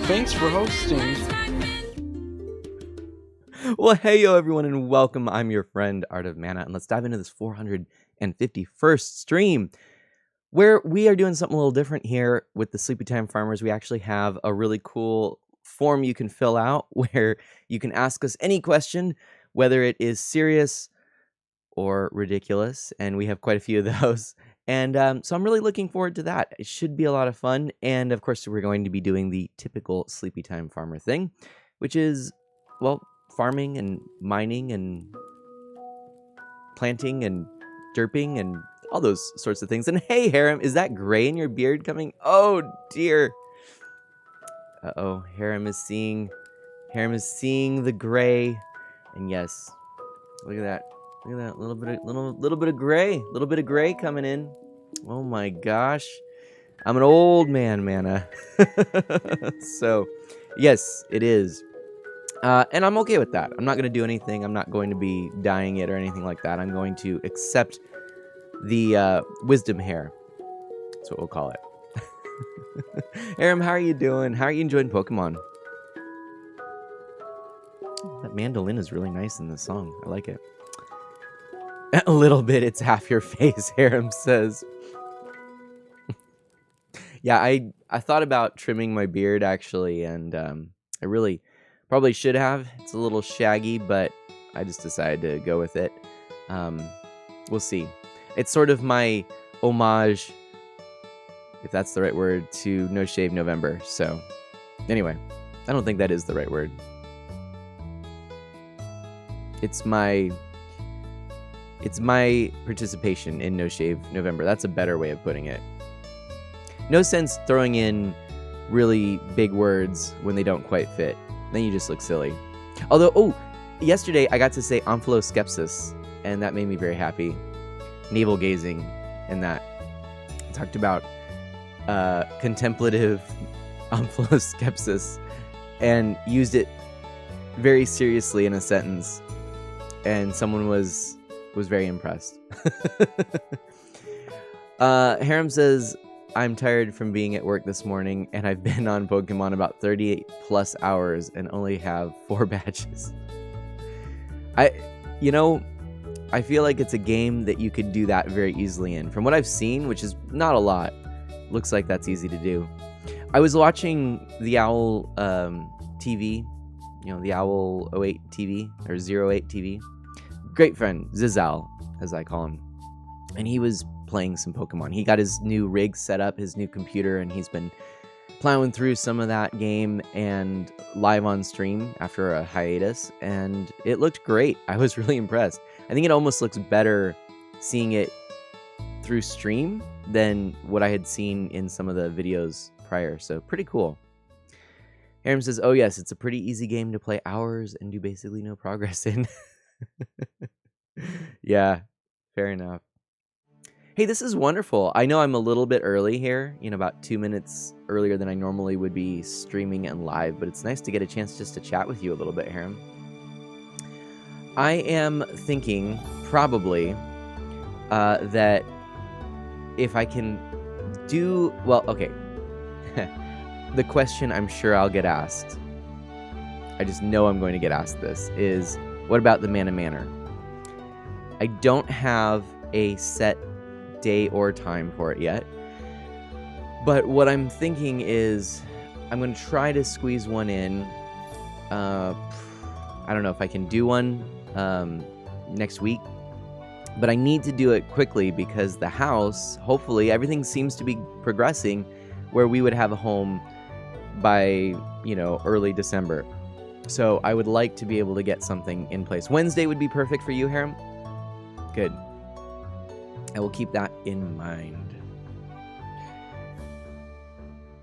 Thanks for hosting. Well, hey, yo, everyone, and welcome. I'm your friend, Art of Mana, and let's dive into this 451st stream, where we are doing something a little different here with the Sleepy Time Farmers. We actually have a really cool form you can fill out where you can ask us any question, whether it is serious or ridiculous, and we have quite a few of those. And so I'm really looking forward to that. It should be a lot of fun. And of course, we're going to be doing the typical Sleepy Time Farmer thing, which is, well, farming and mining and planting and derping and all those sorts of things. And hey, Harem, is that gray in your beard coming? Oh, dear. Uh-oh, Harem is seeing the gray. And yes, look at that. Look at that little bit of gray coming in. Oh my gosh. I'm an old man, Mana. So, yes, it is. And I'm okay with that. I'm not going to do anything. I'm not going to be dyeing it or anything like that. I'm going to accept the wisdom hair. That's what we'll call it. Aram, how are you doing? How are you enjoying Pokemon? That mandolin is really nice in this song. I like it. A little bit, it's half your face, Harem says. Yeah, I thought about trimming my beard, actually, and I really probably should have. It's a little shaggy, but I just decided to go with it. We'll see. It's sort of my homage, if that's the right word, to No Shave November. So, anyway, I don't think that is the right word. It's my participation in No Shave November. That's a better way of putting it. No sense throwing in really big words when they don't quite fit. Then you just look silly. Although, yesterday I got to say Amphiloskepsis, and that made me very happy. Navel gazing, and that. I talked about contemplative Amphiloskepsis, and used it very seriously in a sentence, and someone was very impressed. Harem says, I'm tired from being at work this morning, and I've been on Pokemon about 38 plus hours and only have 4 badges. I feel like it's a game that you could do that very easily in. From what I've seen, which is not a lot, looks like that's easy to do. I was watching the Owl TV, the Owl 08 TV, or 08 TV. Great friend, Zizal, as I call him. And he was playing some Pokemon. He got his new rig set up, his new computer, and he's been plowing through some of that game and live on stream after a hiatus, and it looked great. I was really impressed. I think it almost looks better seeing it through stream than what I had seen in some of the videos prior, so pretty cool. Harem says, oh yes, it's a pretty easy game to play hours and do basically no progress in. Yeah, fair enough. Hey, this is wonderful. I know I'm a little bit early here, about 2 minutes earlier than I normally would be streaming and live, but it's nice to get a chance just to chat with you a little bit, Harem. I am thinking probably that if I can do, well, okay. The question I'm sure I'll get asked, I just know I'm going to get asked this, is what about the Mana Manor? I don't have a set day or time for it yet, but what I'm thinking is I'm going to try to squeeze one in. I don't know if I can do one next week, but I need to do it quickly because the house, hopefully everything seems to be progressing where we would have a home by early December. So I would like to be able to get something in place. Wednesday would be perfect for you, Harem. Good. I will keep that in mind.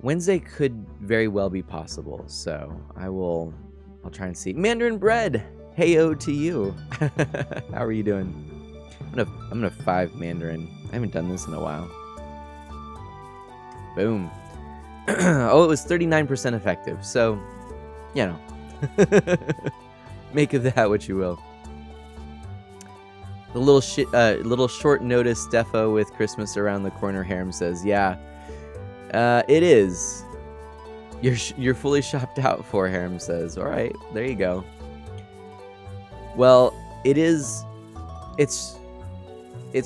Wednesday could very well be possible, so I'll try and see. Mandarin Bread, heyo to you. How are you doing? I'm gonna 5 Mandarin. I haven't done this in a while. Boom. Oh, it was 39% effective, so make of that what you will. The little short notice defo with Christmas around the corner, Harem says, yeah, it is. You're fully shopped out for, Harem says. All right, there you go. Well, it's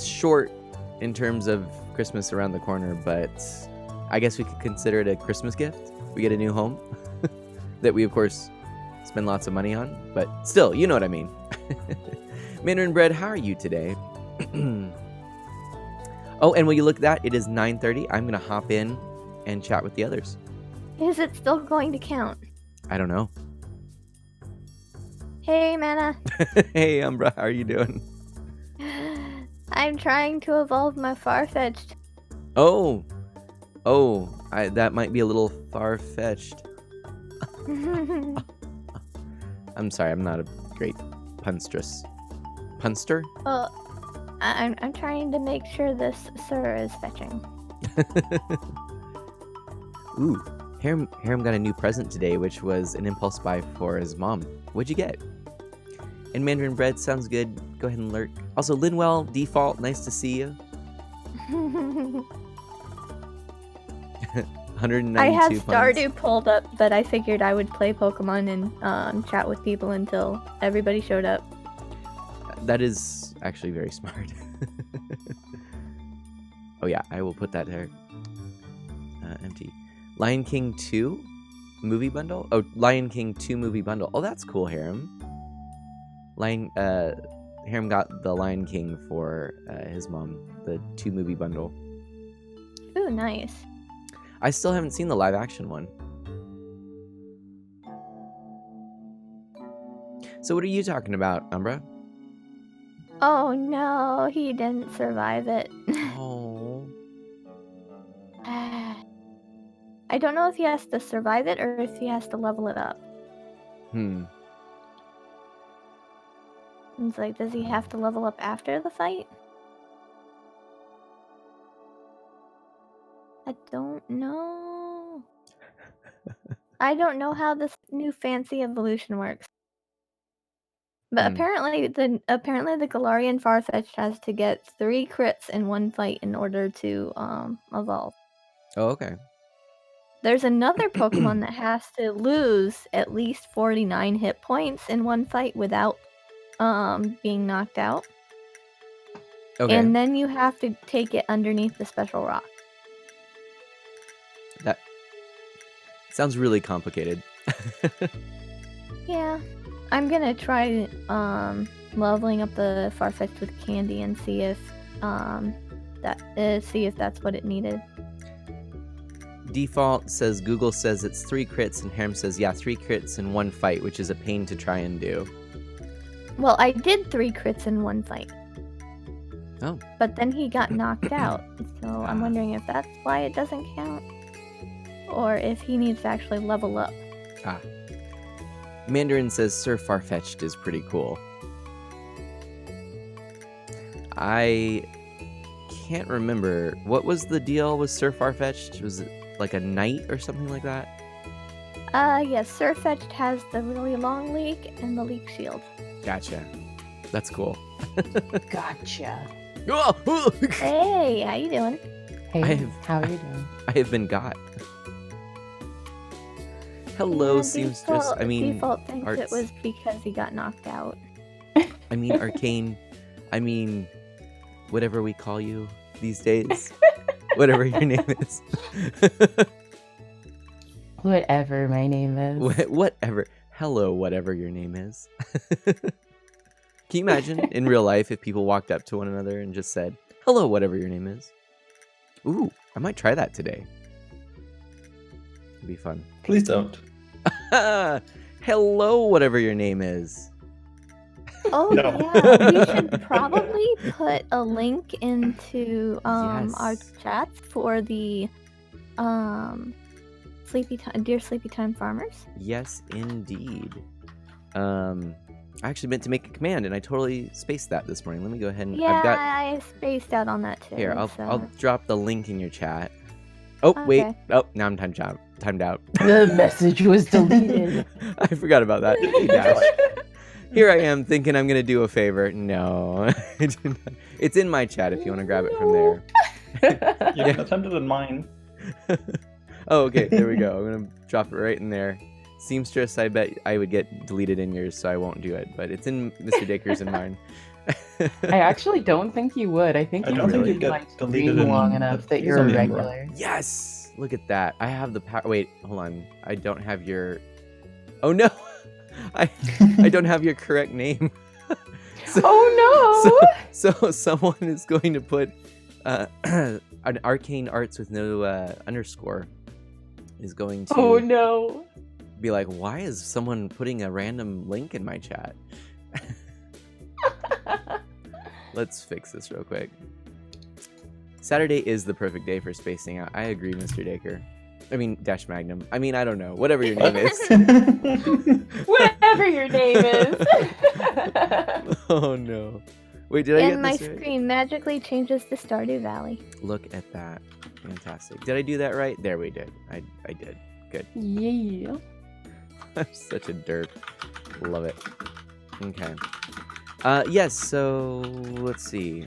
short in terms of Christmas around the corner, but I guess we could consider it a Christmas gift. We get a new home that we, of course, spend lots of money on, but still, you know what I mean. Mandarin Bread, how are you today? Oh, and will you look at that? It is 9:30. I'm going to hop in and chat with the others. Is it still going to count? I don't know. Hey, Mana. Hey, Umbra, how are you doing? I'm trying to evolve my Farfetch'd. Oh, that might be a little far-fetched. I'm sorry, I'm not a great punstress. Punster? Well, I'm trying to make sure this sir is fetching. Ooh, Harem got a new present today, which was an impulse buy for his mom. What'd you get? And Mandarin Bread sounds good. Go ahead and lurk. Also, Linwell, default, nice to see you. 192 I have puns. Stardew pulled up, but I figured I would play Pokemon and chat with people until everybody showed up. That is actually very smart. Oh yeah, I will put that there. Empty. Lion King 2 movie bundle? Oh, Lion King 2 movie bundle. Oh, that's cool, Harem. Harem got the Lion King for his mom, the 2 movie bundle. Ooh, nice. I still haven't seen the live action one. So what are you talking about, Umbra? Oh no, he didn't survive it. Oh. I don't know if he has to survive it or if he has to level it up. It's like, does he have to level up after the fight? I don't know. I don't know how this new fancy evolution works. But apparently the Galarian Farfetch'd has to get 3 crits in one fight in order to evolve. Oh, okay. There's another Pokemon that has to lose at least 49 hit points in one fight without being knocked out. Okay. And then you have to take it underneath the special rock. That sounds really complicated. Yeah. I'm gonna try leveling up the Farfetch'd with candy and see if that's what it needed. Default says Google says it's 3 crits, and Harem says, yeah, 3 crits in one fight, which is a pain to try and do. Well, I did 3 crits in one fight. Oh. But then he got knocked out, so I'm wondering if that's why it doesn't count. Or if he needs to actually level up. Mandarin says Sir Farfetch'd is pretty cool. I can't remember. What was the deal with Sir Farfetch'd? Was it like a knight or something like that? Yes, Sir Fetch'd has the really long leak and the leak shield. Gotcha. That's cool. Gotcha. Hey, how you doing? Hey, how are you doing? I have been got. Hello, Yeah, seamstress. I mean, Default thinks Arts. it was because he got knocked out. I mean, Arcane. I mean, whatever we call you these days. Whatever your name is. Whatever my name is. Whatever. Hello, whatever your name is. Can you imagine in real life if people walked up to one another and just said, hello, whatever your name is? Ooh, I might try that today. It'd be fun. Please don't. Hello, whatever your name is. Oh No. yeah, we should probably put a link into Yes. our chats for the Dear Sleepy Time Farmers. Yes, indeed. I actually meant to make a command and I totally spaced that this morning. Let me go ahead and Yeah, I've got I spaced out on that too. here. I'll so- drop the link in your chat. Oh wait. Okay. Oh, now I'm timed out. The message was deleted. I forgot about that. Hey, Dash. Here I am thinking I'm gonna do a favor. No, it's in my chat if you want to grab it from there. You can attempt it in mine. Oh, okay. There we go. I'm gonna drop it right in there. Seamstress, I bet I would get deleted in yours, so I won't do it. But it's in Mr. Dacre's and mine. I actually don't think you would. I think I you don't think really you get like deleted stream long in enough the that He's you're on a the Umbra. regular. Yes! Look at that. I have the power. Wait, hold on. I don't have your. Oh no! I don't have your correct name. Oh no! So someone is going to put an Arcane Arts with no underscore is going to Oh no! be like, why is someone putting a random link in my chat? Let's fix this real quick. Saturday is the perfect day for spacing out. I agree, Mr. Dacre. I mean, Dash Magnum. I mean, I don't know. Whatever your name is. Whatever your name is. Oh no. Wait, did I get And my this right? screen magically changes to Stardew Valley. Look at that. Fantastic. Did I do that right? There we did. I did. Good. Yeah. I'm such a derp. Love it. Okay. Yes, so let's see.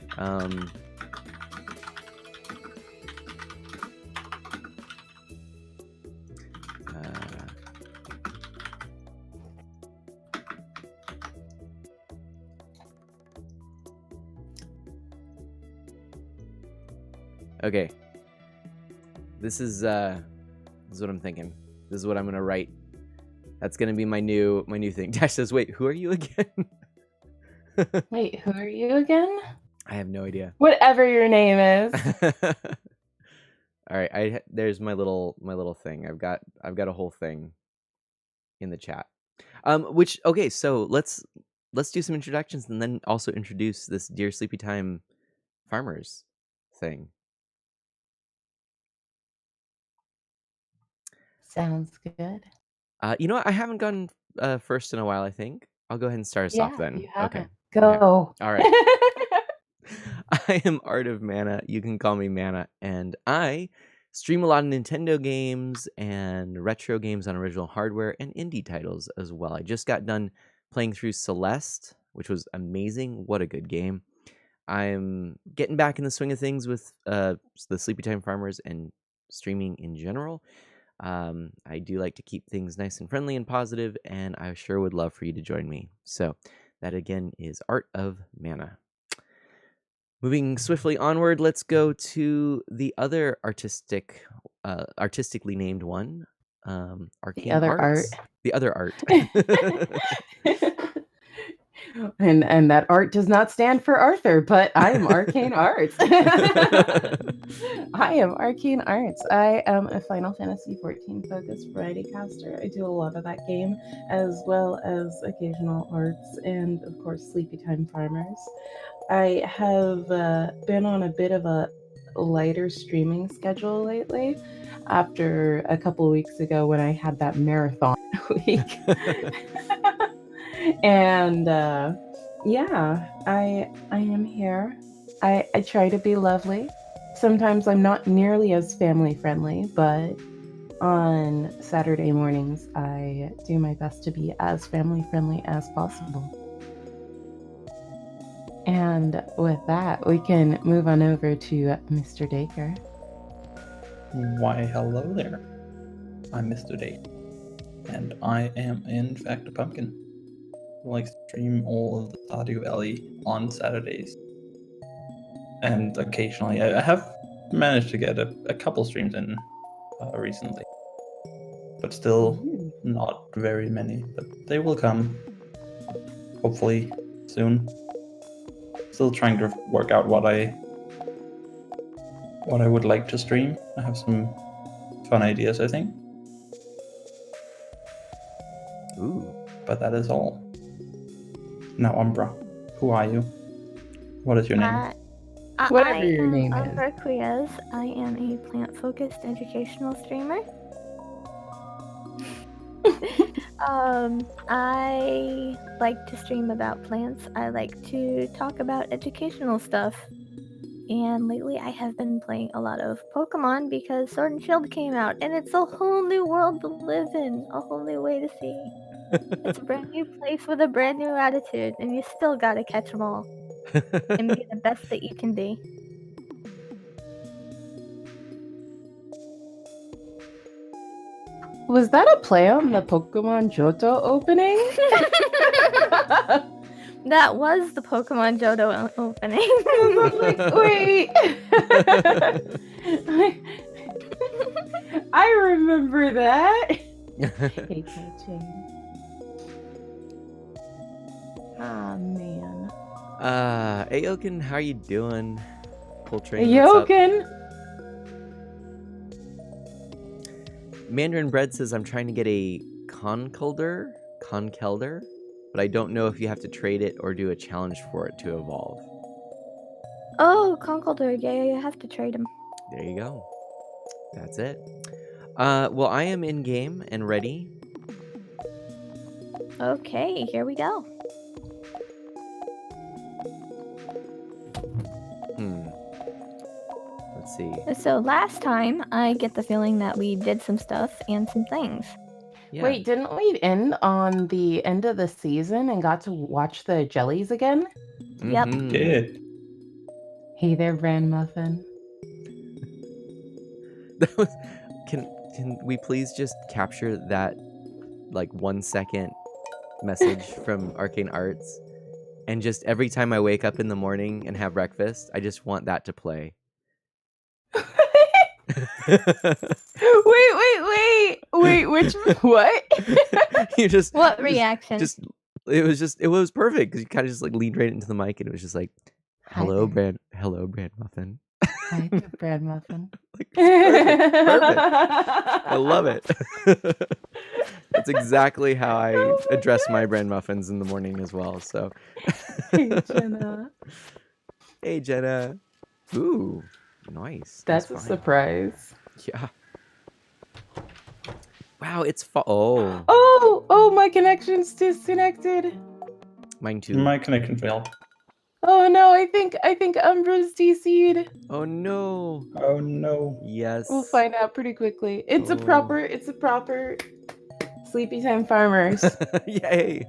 Okay. This is what I'm thinking. This is what I'm gonna write. That's gonna be my new thing. Dash says, "Wait, who are you again?" Wait, who are you again? I have no idea. Whatever your name is. All right, there's my little thing. I've got a whole thing in the chat. Which okay, so let's do some introductions and then also introduce this Dear Sleepy Time Farmers thing. Sounds good. You know what? I haven't gone first in a while. I think I'll go ahead and start us off then. You Okay. haven't. Go. All right. I am Art of Mana. You can call me Mana, and I stream a lot of Nintendo games and retro games on original hardware and indie titles as well. I just got done playing through Celeste, which was amazing. What a good game. I'm getting back in the swing of things with the Sleepy Time Farmers and streaming in general. I do like to keep things nice and friendly and positive, and I sure would love for you to join me. So that again is Art of Mana. Moving swiftly onward, let's go to the other artistically named one, Arcane other Arts. The other art. And that art does not stand for Arthur, but I am Arcane Arts. I am Arcane Arts. I am a Final Fantasy XIV focused variety caster. I do a lot of that game, as well as occasional arts and, of course, Sleepy Time Farmers. I have been on a bit of a lighter streaming schedule lately after a couple of weeks ago when I had that marathon week. And yeah, I am here. I try to be lovely. Sometimes I'm not nearly as family friendly, but on Saturday mornings I do my best to be as family friendly as possible. And with that, we can move on over to Mr. Dacre. Why, hello there. I'm Mr. Date, and I am in fact a pumpkin who likes to stream all of the Stardew Valley on Saturdays. And occasionally, I have managed to get a couple streams in recently, but still not very many. But they will come, hopefully soon. Still trying to work out what I would like to stream. I have some fun ideas, I think. Ooh. But that is all. Now, Umbra, who are you? What is your name? Whatever your name is. Umbra Quiaz. I am a plant-focused educational streamer. I like to stream about plants. I like to talk about educational stuff. And lately I have been playing a lot of Pokemon because Sword and Shield came out, and it's a whole new world to live in, a whole new way to see. It's a brand new place with a brand new attitude, and you still gotta catch them all. And be the best that you can be. Was that a play on the Pokemon Johto opening? That was the Pokemon Johto opening. I'm like, wait. I remember that. Hey, Chain. Ah, man. Aoken, how you doing? Coltrane, what's up? Yoken. Mandarin Bread says I'm trying to get a Conkeldurr, but I don't know if you have to trade it or do a challenge for it to evolve. Oh, Conkeldurr. Yeah, you have to trade him. There you go. That's it. Well, I am in game and ready. Okay, here we go. Let's see. So last time, I get the feeling that we did some stuff and some things. Yeah. Wait, didn't we end on the end of the season and got to watch the jellies again? Yep. Mhm. Did. Hey there, Bran Muffin. That was. Can we please just capture that, like, 1 second message from Arcane Arts, and just every time I wake up in the morning and have breakfast, I just want that to play. Wait, which what? You just What reaction? it was perfect because you kind of just like leaned right into the mic and it was just like, Hi hello there. Brand Muffin. Hi there, Bran Muffin. Like, perfect. I love it. That's exactly how I Oh my address my gosh. Brand Muffins in the morning as well. So Hey, Jenna. Hey Jenna. Ooh, nice. That's a Nice find. surprise. Yeah. Wow, it's oh, Oh, my connection's disconnected. mine too. My connection failed. Oh no, I think Umbra's DC'd. Oh no. Oh no. Yes. We'll find out pretty quickly. It's a Oh. proper Sleepy Time Farmers. Yay.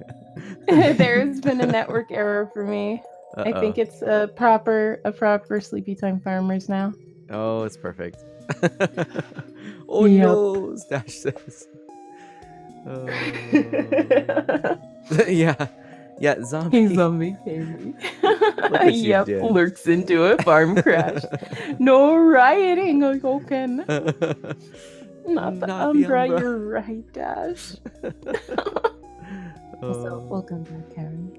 There's been a network error for me. I think it's a proper Sleepy Time Farmers now. Oh, it's perfect. Oh Yep. no, Stash says. Oh. yeah, zombie. Hey, zombie Jamie. Look what you Yep, did. lurks into a farm crash. No rioting, Oken. Not the Umbra, you're right, Dash. So, welcome back, Karen.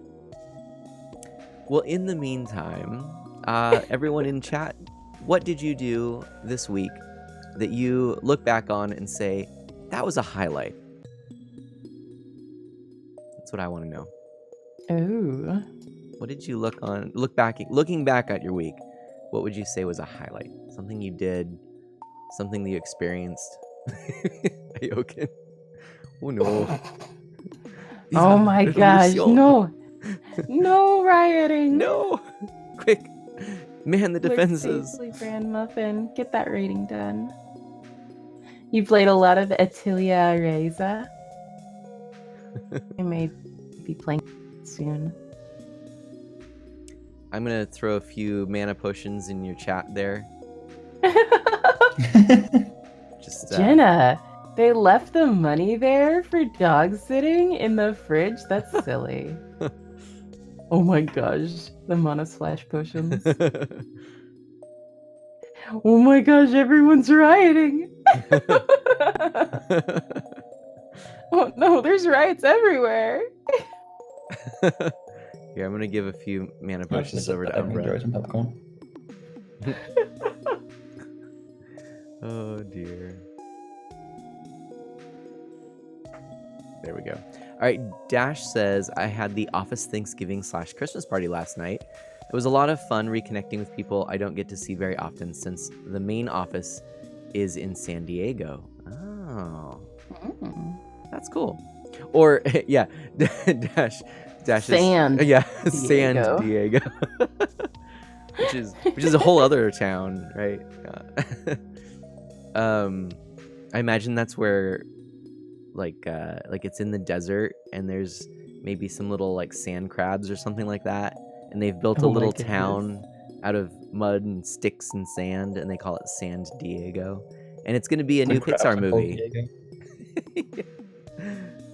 Well, in the meantime, everyone in chat, what did you do this week that you look back on and say, that was a highlight? That's what I want to know. Oh. What did you looking back at your week, what would you say was a highlight? Something you did, something that you experienced? Aoken. Oh no. Oh my gosh, no. No rioting. No. Quick. Man, the defenses. Safely, Bran Muffin. Get that rating done. You played a lot of Atilia Reza. I may be playing soon. I'm gonna throw a few mana potions in your chat there. Just Jenna, they left the money there for dog sitting in the fridge? That's silly. Oh my gosh, the mana splash potions. Oh my gosh, everyone's rioting. Oh no, there's riots everywhere. Here, I'm gonna give a few mana I should potions sit over to back and enjoy Umbra. some popcorn. Oh dear. There we go. All right, Dash says, I had the office Thanksgiving/Christmas party last night. It was a lot of fun reconnecting with people I don't get to see very often since the main office is in San Diego. Oh, that's cool. Or, yeah, Dash San is, yeah, Diego. San Diego. which is a whole other town, right? I imagine that's where like it's in the desert and there's maybe some little like sand crabs or something like that, and they've built a Oh my little goodness. town out of mud and sticks and sand, and they call it San Diego, and it's going to be a new The crabs Pixar are called movie. Diego.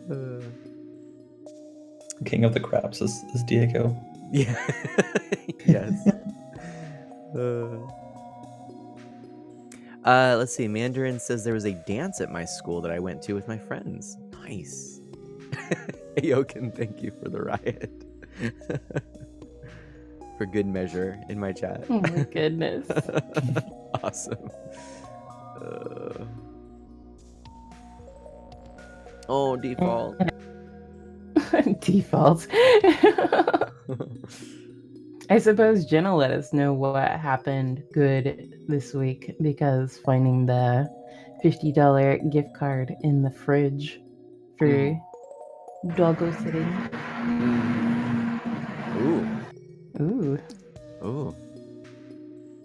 Uh, King of the crabs is Diego. yeah. Yes. Let's see. Mandarin says there was a dance at my school that I went to with my friends. Nice. Ayoken, thank you for the riot. For good measure in my chat. Oh my goodness. Awesome. Oh, default. Default. I suppose Jenna let us know what happened good this week because finding the $50 gift card in the fridge for doggo sitting. Ooh. Ooh. Ooh.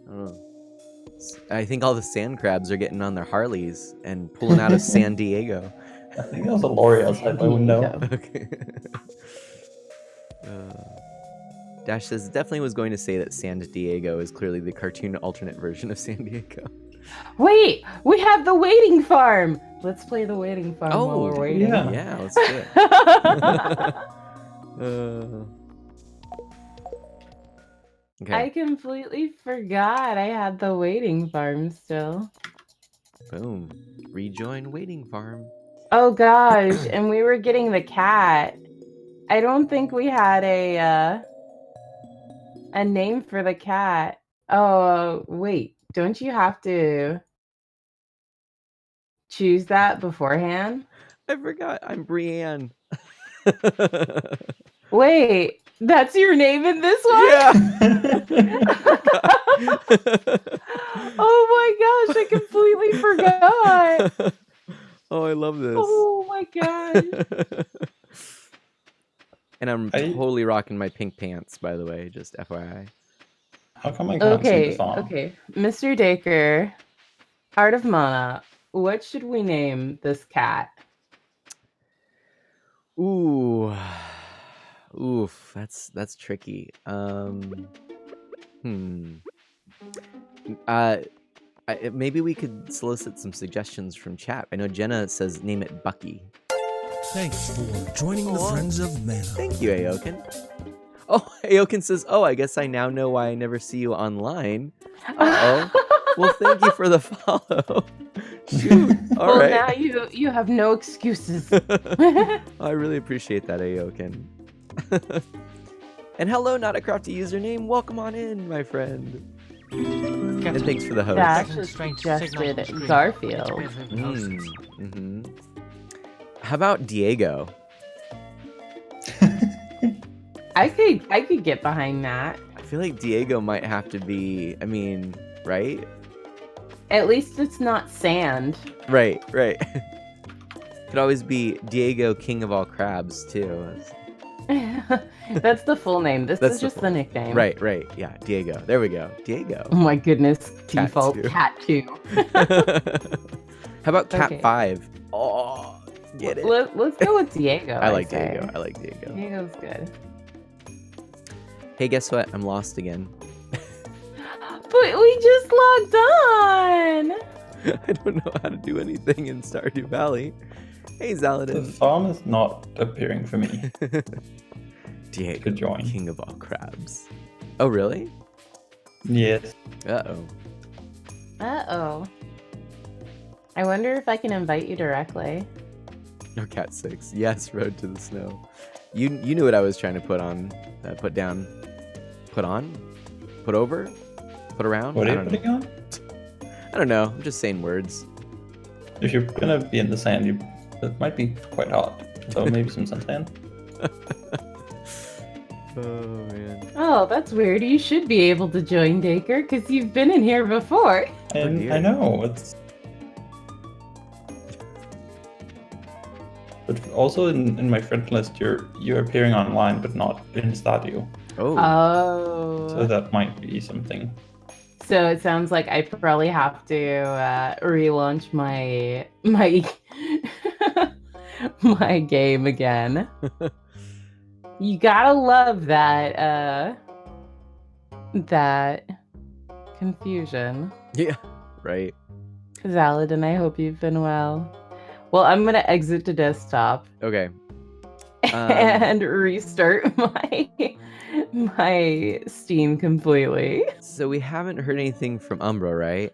Oh. I think all the sand crabs are getting on their Harleys and pulling out of San Diego. I think there was a lorry outside my window. Okay. Dash says definitely was going to say that San Diego is clearly the cartoon alternate version of San Diego. Wait, we have the waiting farm. Let's play the waiting farm while we're waiting. Yeah, let's do it. Okay. I completely forgot I had the waiting farm still. Boom. Rejoin waiting farm. Oh gosh, and we were getting the cat. I don't think we had a name for the cat. Oh, wait. Don't you have to choose that beforehand? I forgot. I'm Brienne. Wait, that's your name in this one? Yeah. Oh my gosh, I completely forgot. Oh, I love this. Oh my gosh. And I'm totally rocking my pink pants, by the way, just FYI. How come I can't see the farm? Okay. Mr. Dacre, Heart of Mana, what should we name this cat? Ooh. Oof, that's tricky. Maybe we could solicit some suggestions from chat. I know Jenna says name it Bucky. Thanks for joining the Friends of Mana. Thank you, Ayoken. Oh, Ayoken says, oh, I guess I now know why I never see you online. Uh-oh. Well, thank you for the follow. Shoot. All right. Now you have no excuses. I really appreciate that, Ayoken. And hello, Not a Crafty username. Welcome on in, my friend. And thanks for the host. Dash has suggested Garfield. How about Diego? I could get behind that. I feel like Diego might have to be, I mean, right? At least it's not sand. Right. Could always be Diego, King of all crabs, too. That's the full name. This is just the nickname. Right. Yeah, Diego. There we go. Diego. Oh my goodness. Cat Default two. cat 2. How about Cat Okay. 5? Oh, get it. Let's go with Diego. I like say. Diego. I like Diego. Diego's good. Hey, guess what? I'm lost again. But we just logged on. I don't know how to do anything in Stardew Valley. Hey, The Zaladin. farm is not appearing for me. Diego, Good join. King of all crabs. Oh, really? Yes. Uh-oh. Uh-oh. I wonder if I can invite you directly. No, Cat 6. Yes, Road to the Snow. You knew what I was trying to put on. Put down. Put on? Put over? Put around? What I are you don't putting know. on? I don't know. I'm just saying words. If you're gonna be in the sand, that might be quite hot. So maybe some suntan. Oh, man. Oh, that's weird. You should be able to join Dacre because you've been in here before. And dear. I know it's. But also in my friend list, you're appearing online, but not in Stadio. Oh. Oh. So that might be something. So it sounds like I probably have to relaunch my my game again. You gotta love that that confusion. Yeah. Right. Zaladin, I hope you've been well. Well, I'm gonna exit to desktop Okay. and restart my Steam completely. So we haven't heard anything from Umbra, right?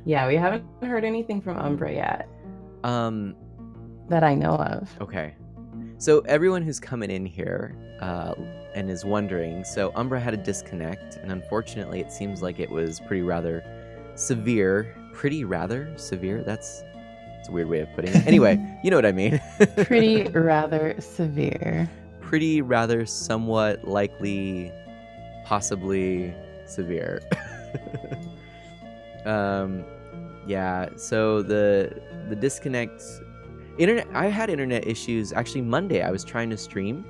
Yeah, we haven't heard anything from Umbra yet Um. that I know of. Okay. So everyone who's coming in here and is wondering, so Umbra had a disconnect, and unfortunately, it seems like it was rather severe. That's a weird way of putting it. Anyway, you know what I mean. Pretty rather severe. Pretty rather somewhat likely, possibly severe. Yeah. So the disconnect. Internet. I had internet issues actually Monday. I was trying to stream,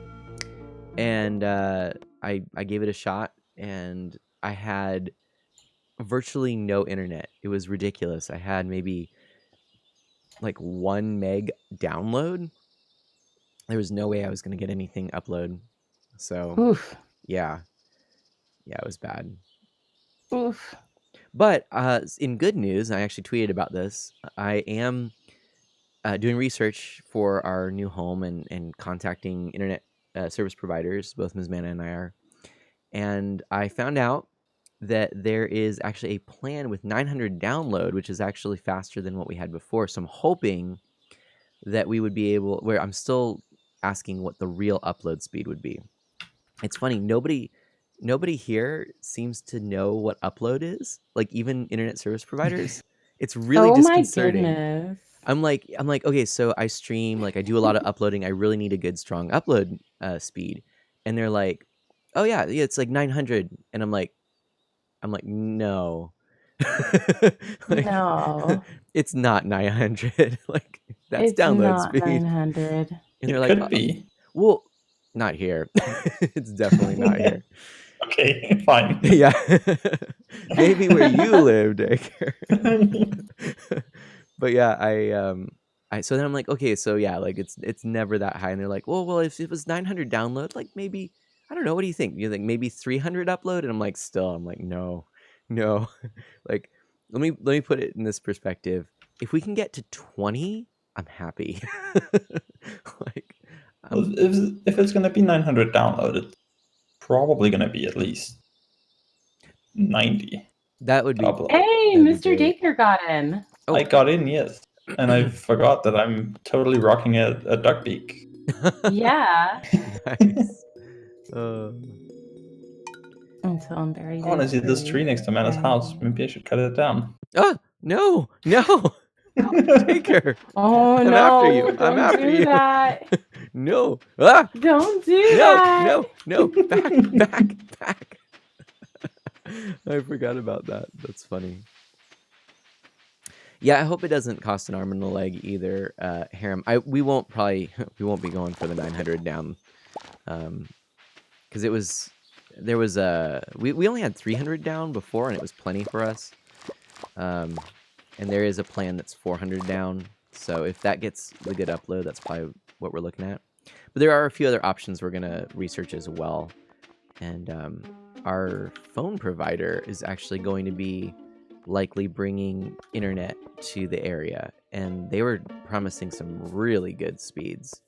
and I gave it a shot, and I had virtually no internet. It was ridiculous. I had maybe like 1 meg download. There was no way I was going to get anything upload. So Oof. yeah, it was bad. Oof. But in good news, I actually tweeted about this. I am doing research for our new home and contacting internet service providers. Both Ms. Mana and I are. And I found out that there is actually a plan with 900 download, which is actually faster than what we had before. So I'm hoping that we would be able, where I'm still asking what the real upload speed would be. It's funny, nobody here seems to know what upload is, like even internet service providers. It's really disconcerting. My goodness. I'm like, okay, so I stream, like I do a lot of uploading. I really need a good, strong upload speed. And they're like, oh yeah, it's like 900. And I'm like, no. Like, No. It's not 900. Like that's It's download not speed. 900. And they're It like, could be. well, not here. It's definitely not here. Okay, fine. Yeah. Maybe where you live, Daycare. But yeah, I so then I'm like, okay, so yeah, like it's never that high. And they're like, well, if it was 900 download, like maybe, I don't know, what do you think? You think maybe 300 upload? And I'm like, no. Like, let me put it in this perspective. If we can get to 20, I'm happy. Like, If it's gonna be 900 download, it's probably gonna be at least 90. that would be. Upload. Hey, That'd be Mr. great. Daycare got in. Oh. I got in, yes, and I forgot that I'm totally rocking a duck beak. Yeah. Nice. Until I'm very Honestly, this tree next to Mana's house, maybe I should cut it down. No. Take her. Oh I'm no! after you. I'm Don't after do you. that. No. Don't do that. No. Back. I forgot about that. That's funny. Yeah, I hope it doesn't cost an arm and a leg either, Harem. We won't be going for the 900 down, because we only had 300 down before, and it was plenty for us. And there is a plan that's 400 down. So if that gets the good upload, that's probably what we're looking at. But there are a few other options we're gonna research as well. And our phone provider is actually going to be likely bringing internet to the area, and they were promising some really good speeds.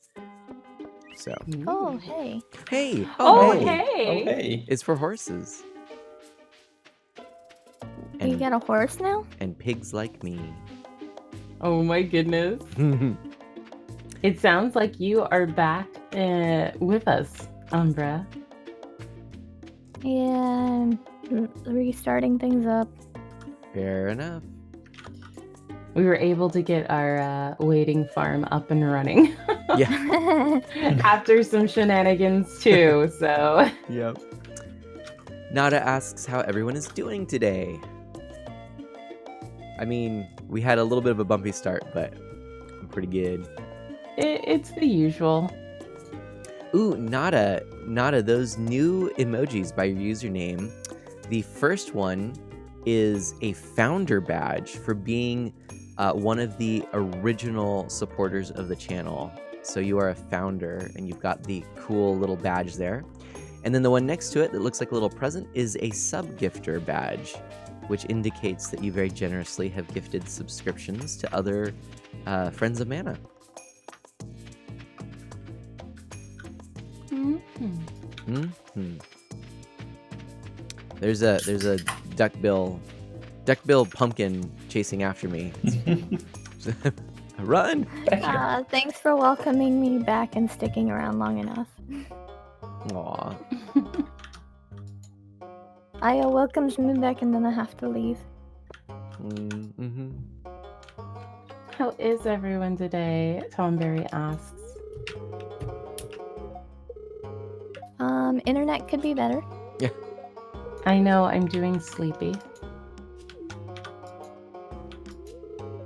So Oh, hey. hey, Oh, hey. hey. Okay. It's for horses You got a horse now? and pigs like me. Oh my goodness. It sounds like you are back with us, Umbra. Yeah, I'm restarting things up. Fair enough. We were able to get our waiting farm up and running. Yeah. After some shenanigans too, so. Yep. Nada asks how everyone is doing today. I mean, we had a little bit of a bumpy start, but I'm pretty good. It's the usual. Ooh, Nada, those new emojis by your username. The first one is a founder badge for being one of the original supporters of the channel. So you are a founder, and you've got the cool little badge there. And then the one next to it that looks like a little present is a sub-gifter badge, which indicates that you very generously have gifted subscriptions to other Friends of Mana. Mhm. Hmm. There's a duckbill pumpkin chasing after me. Run! Back here. Thanks for welcoming me back and sticking around long enough. Aw. Io welcomes me back and then I have to leave. Mm-hmm. How is everyone today? Tomberry asks. Internet could be better. I know I'm doing sleepy.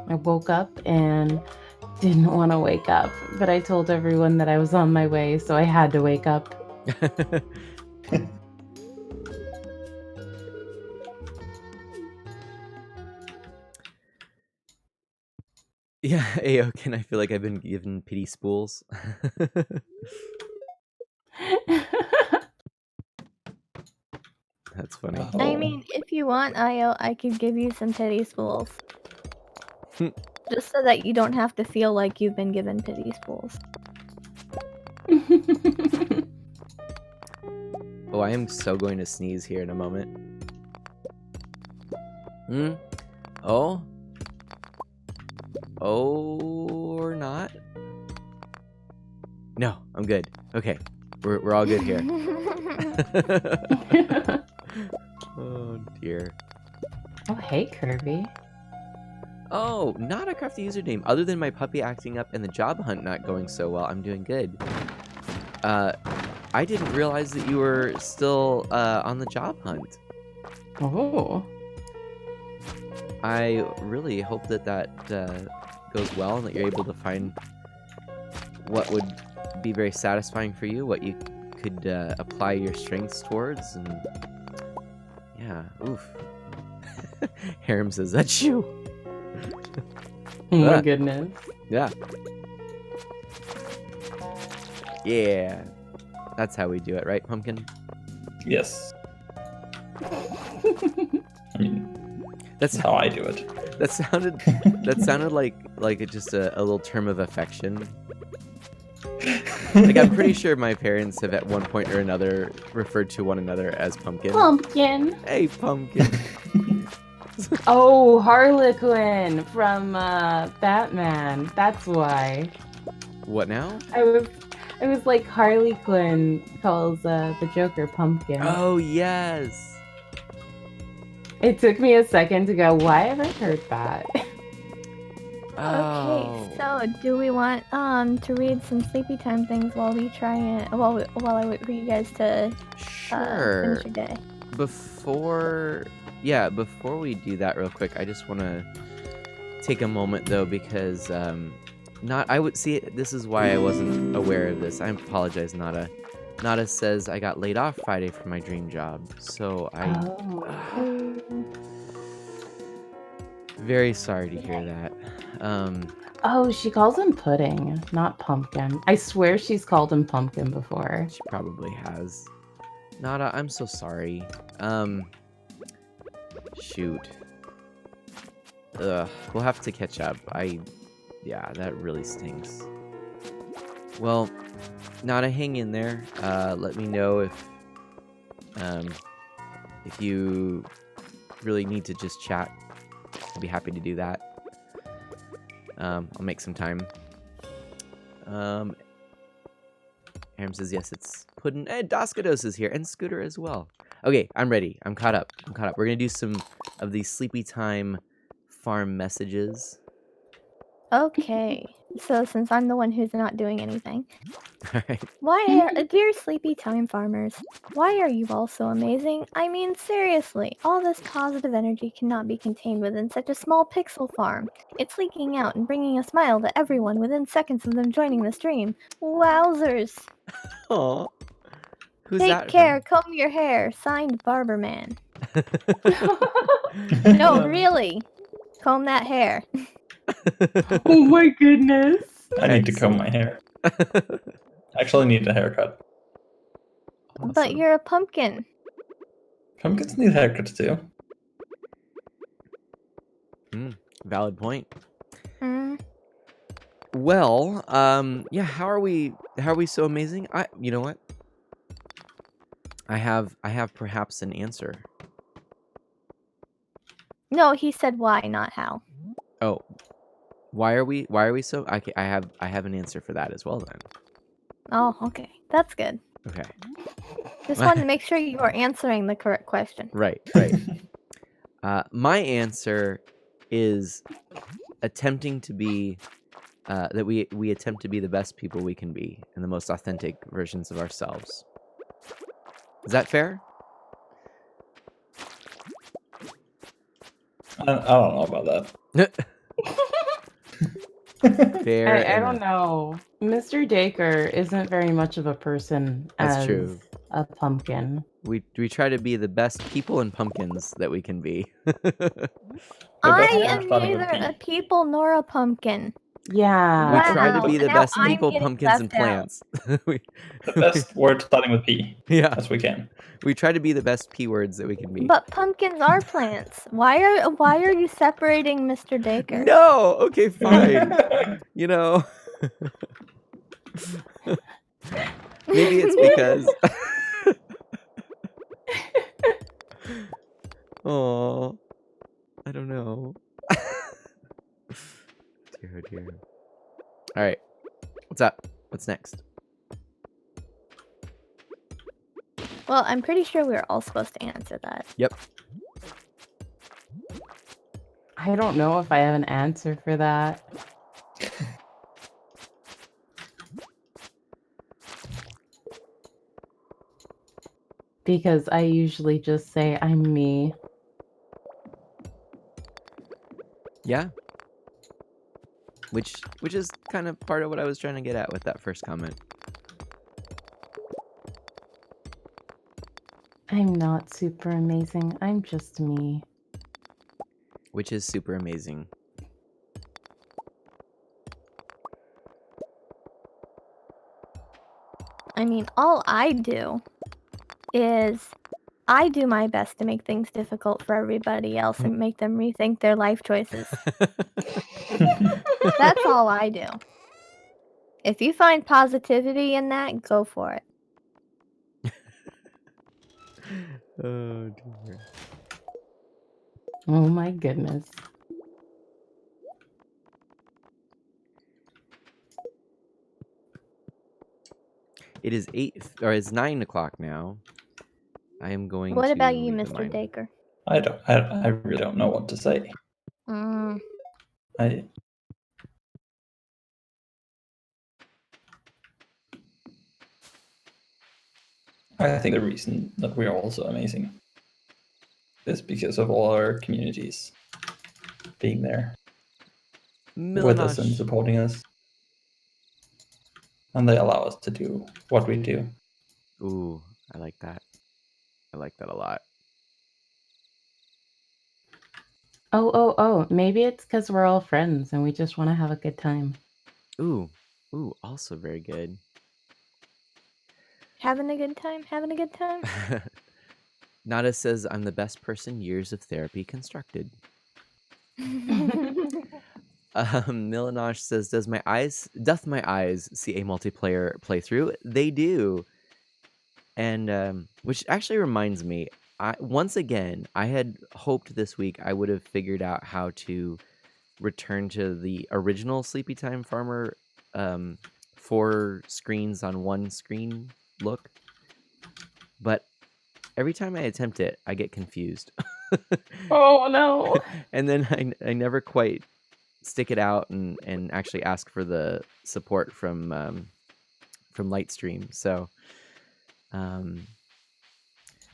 I woke up and didn't want to wake up, but I told everyone that I was on my way, so I had to wake up. Yeah, Aoken, I feel like I've been given pity spools. That's funny. I Oh. mean, if you want, Io, I could give you some pity spools. Just so that you don't have to feel like you've been given pity spools. Oh, I am so going to sneeze here in a moment. Oh? Oh, or not? No, I'm good. Okay, we're all good here. Oh dear. Oh, hey, Kirby. Oh, not a crafty username. Other than my puppy acting up and the job hunt not going so well, I'm doing good. I didn't realize that you were still on the job hunt. Oh. I really hope that goes well and that you're able to find what would be very satisfying for you, what you could apply your strengths towards, and yeah, oof. Harem says, that's you. Oh my Ah. goodness. Yeah. Yeah. That's how we do it, right, Pumpkin? Yes. I mean, That's that's how I do it. that sounded like just a little term of affection. Like, I'm pretty sure my parents have at one point or another referred to one another as Pumpkin. Pumpkin. Hey, Pumpkin. Oh, Harlequin from Batman. That's why. What now? I was like Harley Quinn calls the Joker Pumpkin. Oh, yes. It took me a second to go, why have I heard that? Oh. Okay, so do we want to read some sleepy time things while we try and while I wait for you guys to Sure. finish your day? Before we do that real quick, I just want to take a moment though, because this is why I wasn't aware of this. I apologize, Nada. Nada says I got laid off Friday from my dream job, so very sorry to hear that. Oh, she calls him Pudding, not Pumpkin. I swear she's called him Pumpkin before. She probably has. Nada, I'm so sorry. Shoot. Ugh, we'll have to catch up. Yeah, that really stinks. Well, Nada, hang in there. Let me know if you really need to just chat. I'd be happy to do that. I'll make some time. Aram says yes, it's Puddin'. And Doskados is here, and Scooter as well. Okay, I'm ready. I'm caught up. We're gonna do some of these sleepy time farm messages. Okay, so since I'm the one who's not doing anything, All right. dear sleepy time farmers, why are you all so amazing? I mean, seriously, all this positive energy cannot be contained within such a small pixel farm. It's leaking out and bringing a smile to everyone within seconds of them joining the stream. Wowzers! Aw. Who's Take that care, comb your hair. Signed, Barberman. No, really, comb that hair. Oh my goodness. I need to comb my hair. I actually need a haircut. But Awesome. you're a pumpkin. Pumpkins need haircuts too. Valid point. Well, yeah. How are we so amazing? You know what? I have perhaps an answer. No, he said why, not how. Oh, why are we so? I have an answer for that as well then. Oh, okay. That's good. Okay. Just wanted to make sure you were answering the correct question. Right. My answer is attempting to be that we attempt to be the best people we can be and the most authentic versions of ourselves. Is that fair? I don't know about that. Fair. I don't know. Mr. Dacre isn't very much of a person That's as true. a pumpkin. We try to be the best people and pumpkins that we can be. I best am word starting with neither P. a people nor a pumpkin. Yeah. We try to Wow, be the now best I'm people, getting pumpkins, and left out. plants. The best word starting with P Yeah, as we can. we try to be the best P words that we can be. But pumpkins are plants. Why are you separating Mr. Dacre? No, okay, fine. You know, maybe it's because. Oh, I don't know. Dear, oh dear. All right, what's up? What's next? Well, I'm pretty sure we were all supposed to answer that. Yep. I don't know if I have an answer for that. Because I usually just say I'm me. Yeah. Which is kind of part of what I was trying to get at with that first comment. I'm not super amazing. I'm just me. Which is super amazing. I mean, all I do is I do my best to make things difficult for everybody else and make them rethink their life choices. That's all I do. If you find positivity in that, go for it. Oh dear. Oh my goodness. It is 9 o'clock now. I am going to. What about you, leave the Mr. mine. Dacre? I really don't know what to say. Mm. I think the reason that we're also amazing is because of all our communities being there with us and Milanosh. supporting us. And they allow us to do what we do. Ooh, I like that. I like that a lot. Oh. Maybe it's because we're all friends and we just want to have a good time. Ooh, also very good. Having a good time? Having a good time? Nada says, I'm the best person years of therapy constructed. Milanosh says, doth my eyes see a multiplayer playthrough? They do. And which actually reminds me, once again, I had hoped this week I would have figured out how to return to the original Sleepy Time Farmer 4 screens on one screen look. But every time I attempt it, I get confused. Oh no. And then I never quite stick it out and actually ask for the support from Lightstream. So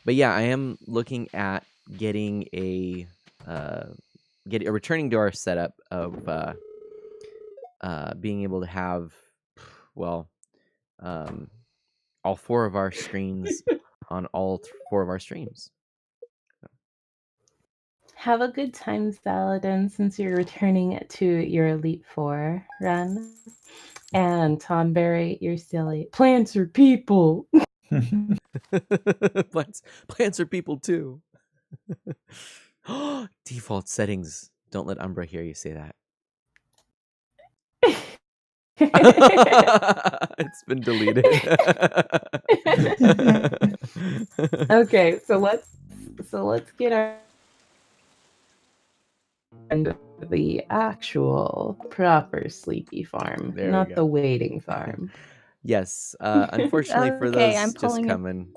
but yeah, I am looking at getting returning to our setup of being able to have all 4 of our screens on all 4 of our streams. Have a good time, Saladin, since you're returning to your Elite Four run. And Tom Berry, you're silly. Plants are people. Plants are people too. Default settings. Don't let Umbra hear you say that. It's been deleted. Okay, so let's get our and the actual proper sleepy farm, There we not go. the waiting farm. Yes. Unfortunately for Okay, I'm those just pulling it coming,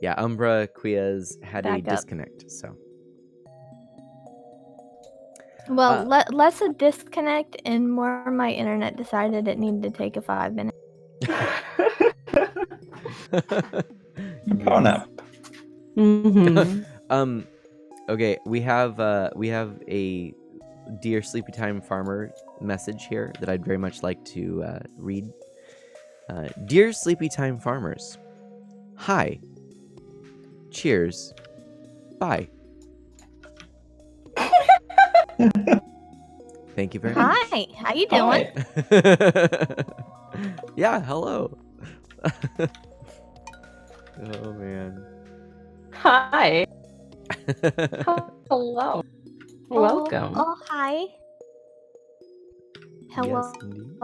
yeah, Umbra Quiaz had a back up. disconnect. So Well, Uh, less a disconnect and more my internet decided it needed to take a 5 minutes. Power nap. Mhm. Okay, we have a Dear Sleepy Time Farmer message here that I'd very much like to read. Dear Sleepy Time Farmers, hi. Cheers. Bye. Thank you very much. Hi, how you doing? Hi. Yeah, hello. Oh man. Hi. Hello. Welcome. Oh, hi. Hello. Yes, indeed.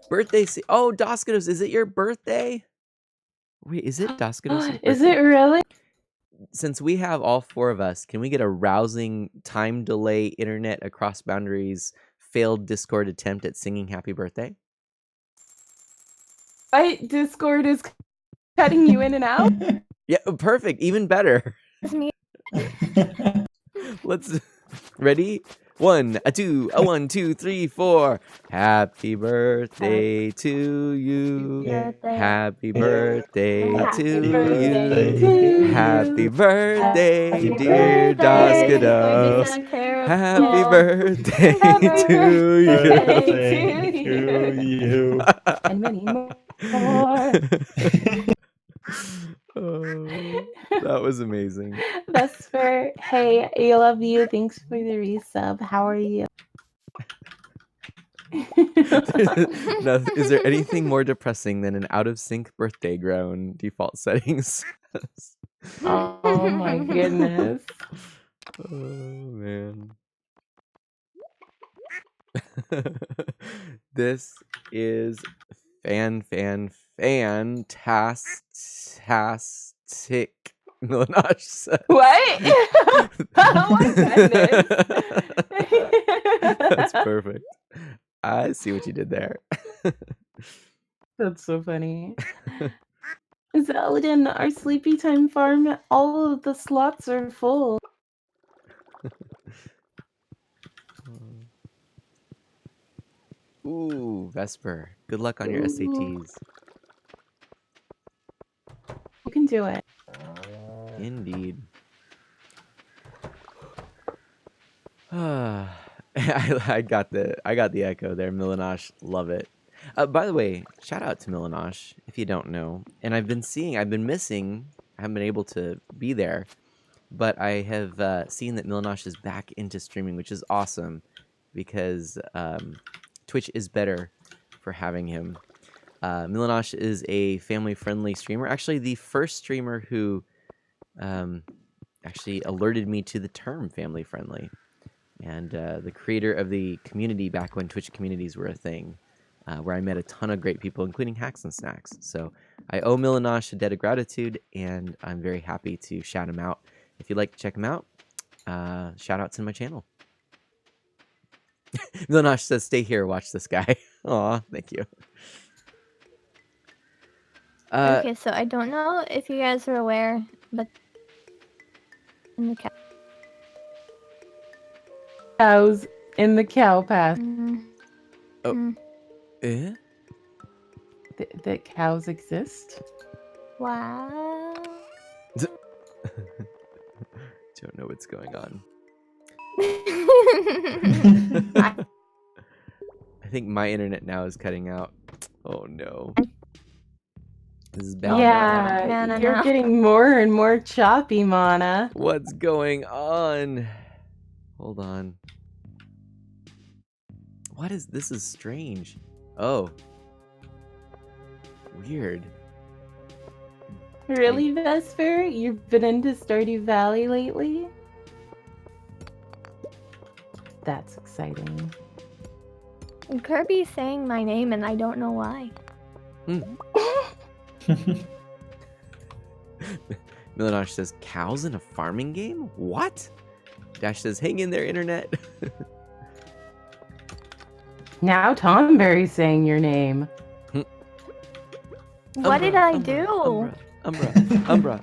Birthday. Oh, Doskados, is it your birthday? Wait, is it Doskados' Is birthday? it really? Since we have all 4 of us, can we get a rousing time delay internet across boundaries failed Discord attempt at singing happy birthday? Discord is cutting you in and out? Yeah, perfect. Even better. It's me. Let's ready? 1, a 2, a 1, 2, 3, 4. Happy birthday to you. Birthday. Happy birthday Happy to birthday you. to Happy you. birthday, Happy dear birthday, Doskados. dear Happy Doskados. birthday Happy to you. birthday to you. And many more. Oh, that was amazing. Vesper, hey, I love you. Thanks for the resub. How are you? Now, is there anything more depressing than an out of sync birthday groan default settings? Oh my goodness. Oh man. This is fantastic. Milanash said. What? Oh my goodness. That's perfect. I see what you did there. That's so funny. Zeldin, our sleepy time farm, all of the slots are full. Ooh, Vesper. Good luck on your SATs. You can do it. Indeed. I got the echo there, Milanash. Love it. By the way, shout out to Milanash, if you don't know. And I've been missing, I haven't been able to be there, but I have seen that Milanash is back into streaming, which is awesome because Twitch is better for having him. Milanash is a family-friendly streamer. Actually, the first streamer who actually alerted me to the term family-friendly. And the creator of the community back when Twitch communities were a thing, where I met a ton of great people, including Hacks and Snacks. So I owe Milanash a debt of gratitude, and I'm very happy to shout him out. If you'd like to check him out, shout outs in my channel. Milanash says, "Stay here, watch this guy." Aw, thank you. Okay, so I don't know if you guys are aware, but in the Cows in the cow path. Eh? That cows exist? Wow. Don't know what's going on. I I think my internet now is cutting out. Oh no. This is bad. Yeah, Mana you're now. getting more and more choppy, Mana. What's going on? Hold on. What is this? Is strange. Oh. Weird. Really, Vesper? You've been into Stardew Valley lately? That's exciting. Kirby's saying my name and I don't know why. Milanosh says, cows in a farming game? What? Dash says, hang in there, internet. Now Tomberry's saying your name. What did I do? Umbra.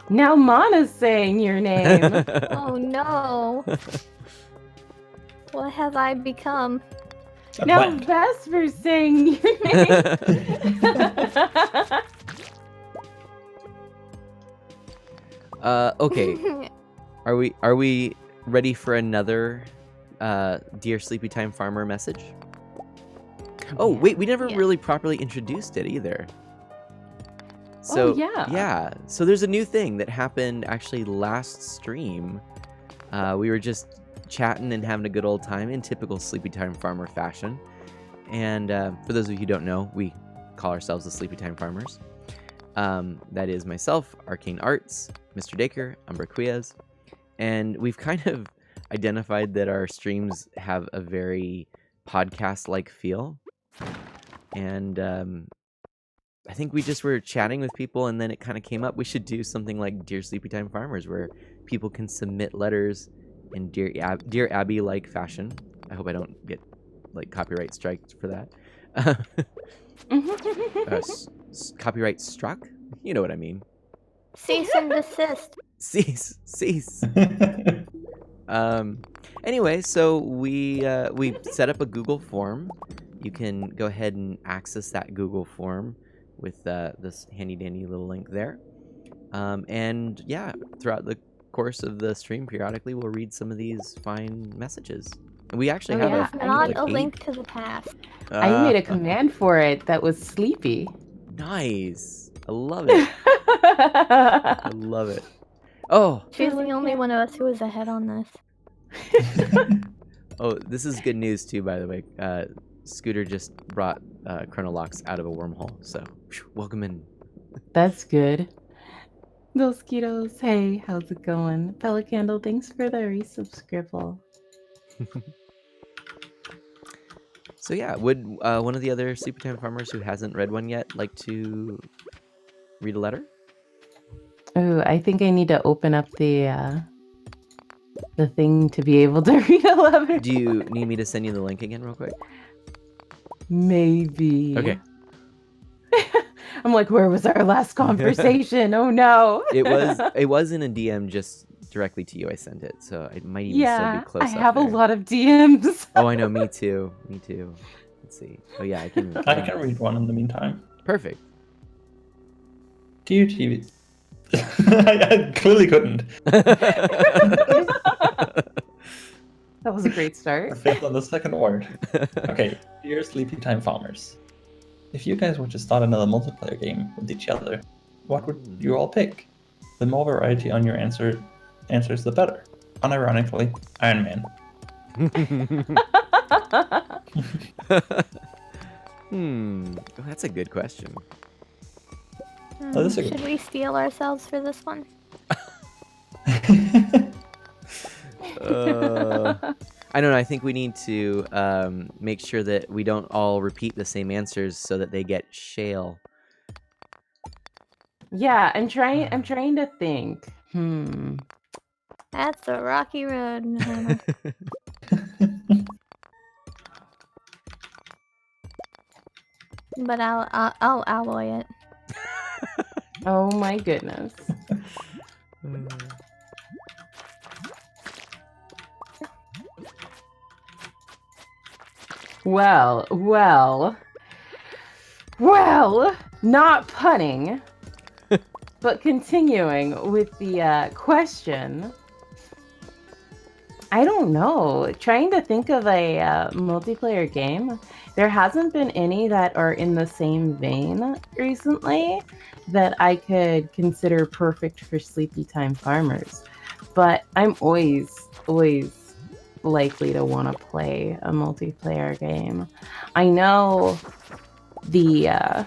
Now Mana's saying your name. Oh no. What have I become? A Now plant. Vesper's saying your name. Okay. Are we ready for another Dear Sleepy Time Farmer message? Oh, wait, we never Yeah. really properly introduced it either. So, yeah. So there's a new thing that happened actually last stream. We were just chatting and having a good old time in typical Sleepy Time Farmer fashion. And for those of you who don't know, we call ourselves the Sleepy Time Farmers. That is myself, Arcane Arts, Mr. Dacre, Umbra Quiaz. And we've kind of identified that our streams have a very podcast-like feel. And I think we just were chatting with people, and then it kind of came up. We should do something like Dear Sleepy Time Farmers, where people can submit letters in Dear Abby-like fashion. I hope I don't get like copyright strikes for that. Copyright struck? You know what I mean. Cease and desist. Cease. Anyway, so we set up a Google form. You can go ahead and access that Google form with this handy dandy little link there. And yeah, throughout the course of the stream, periodically we'll read some of these fine messages. And we actually have It's I not made a eight- link to the past. I made a command for it that was sleepy. Nice. I love it. I love it. Oh, She's the only one of us who is ahead on this. oh, this is good news too, by the way. Scooter just brought Chronolox out of a wormhole, so welcome in. That's good. Those kiddos, hey, how's it going? Pelicandle, thanks for the resubscribe. So yeah, would one of the other Sleepy Time Farmers who hasn't read one yet like to read a letter? Oh, I think I need to open up the thing to be able to read a letter. Do you need me to send you the link again real quick? Maybe. Okay. I'm like, where was our last conversation? Oh no. It was in a DM just directly to you. I sent it, so it might even Yeah, still be close. I up have a there. lot of DMs. Oh, I know. Me too. Me too. Let's see. Oh yeah, I can. I can read one in the meantime. Perfect. Dear TV. I clearly couldn't. That was a great I start. failed on the second word. Okay, dear Sleepy Time Farmers. If you guys were to start another multiplayer game with each other, what would you all pick? The more variety on your answers, the better. Unironically, Iron Man. Oh, that's a good question. Oh, this is a Should we steal ourselves for this one? I don't know. I think we need to make sure that we don't all repeat the same answers so that they get shale. Yeah, I'm trying to think. That's a rocky road. Hannah. But I'll alloy it. Oh my goodness. Well, not punning, but continuing with the question. I don't know. Trying to think of a multiplayer game. There hasn't been any that are in the same vein recently that I could consider perfect for Sleepy Time Farmers. But I'm always likely to want to play a multiplayer game. I know the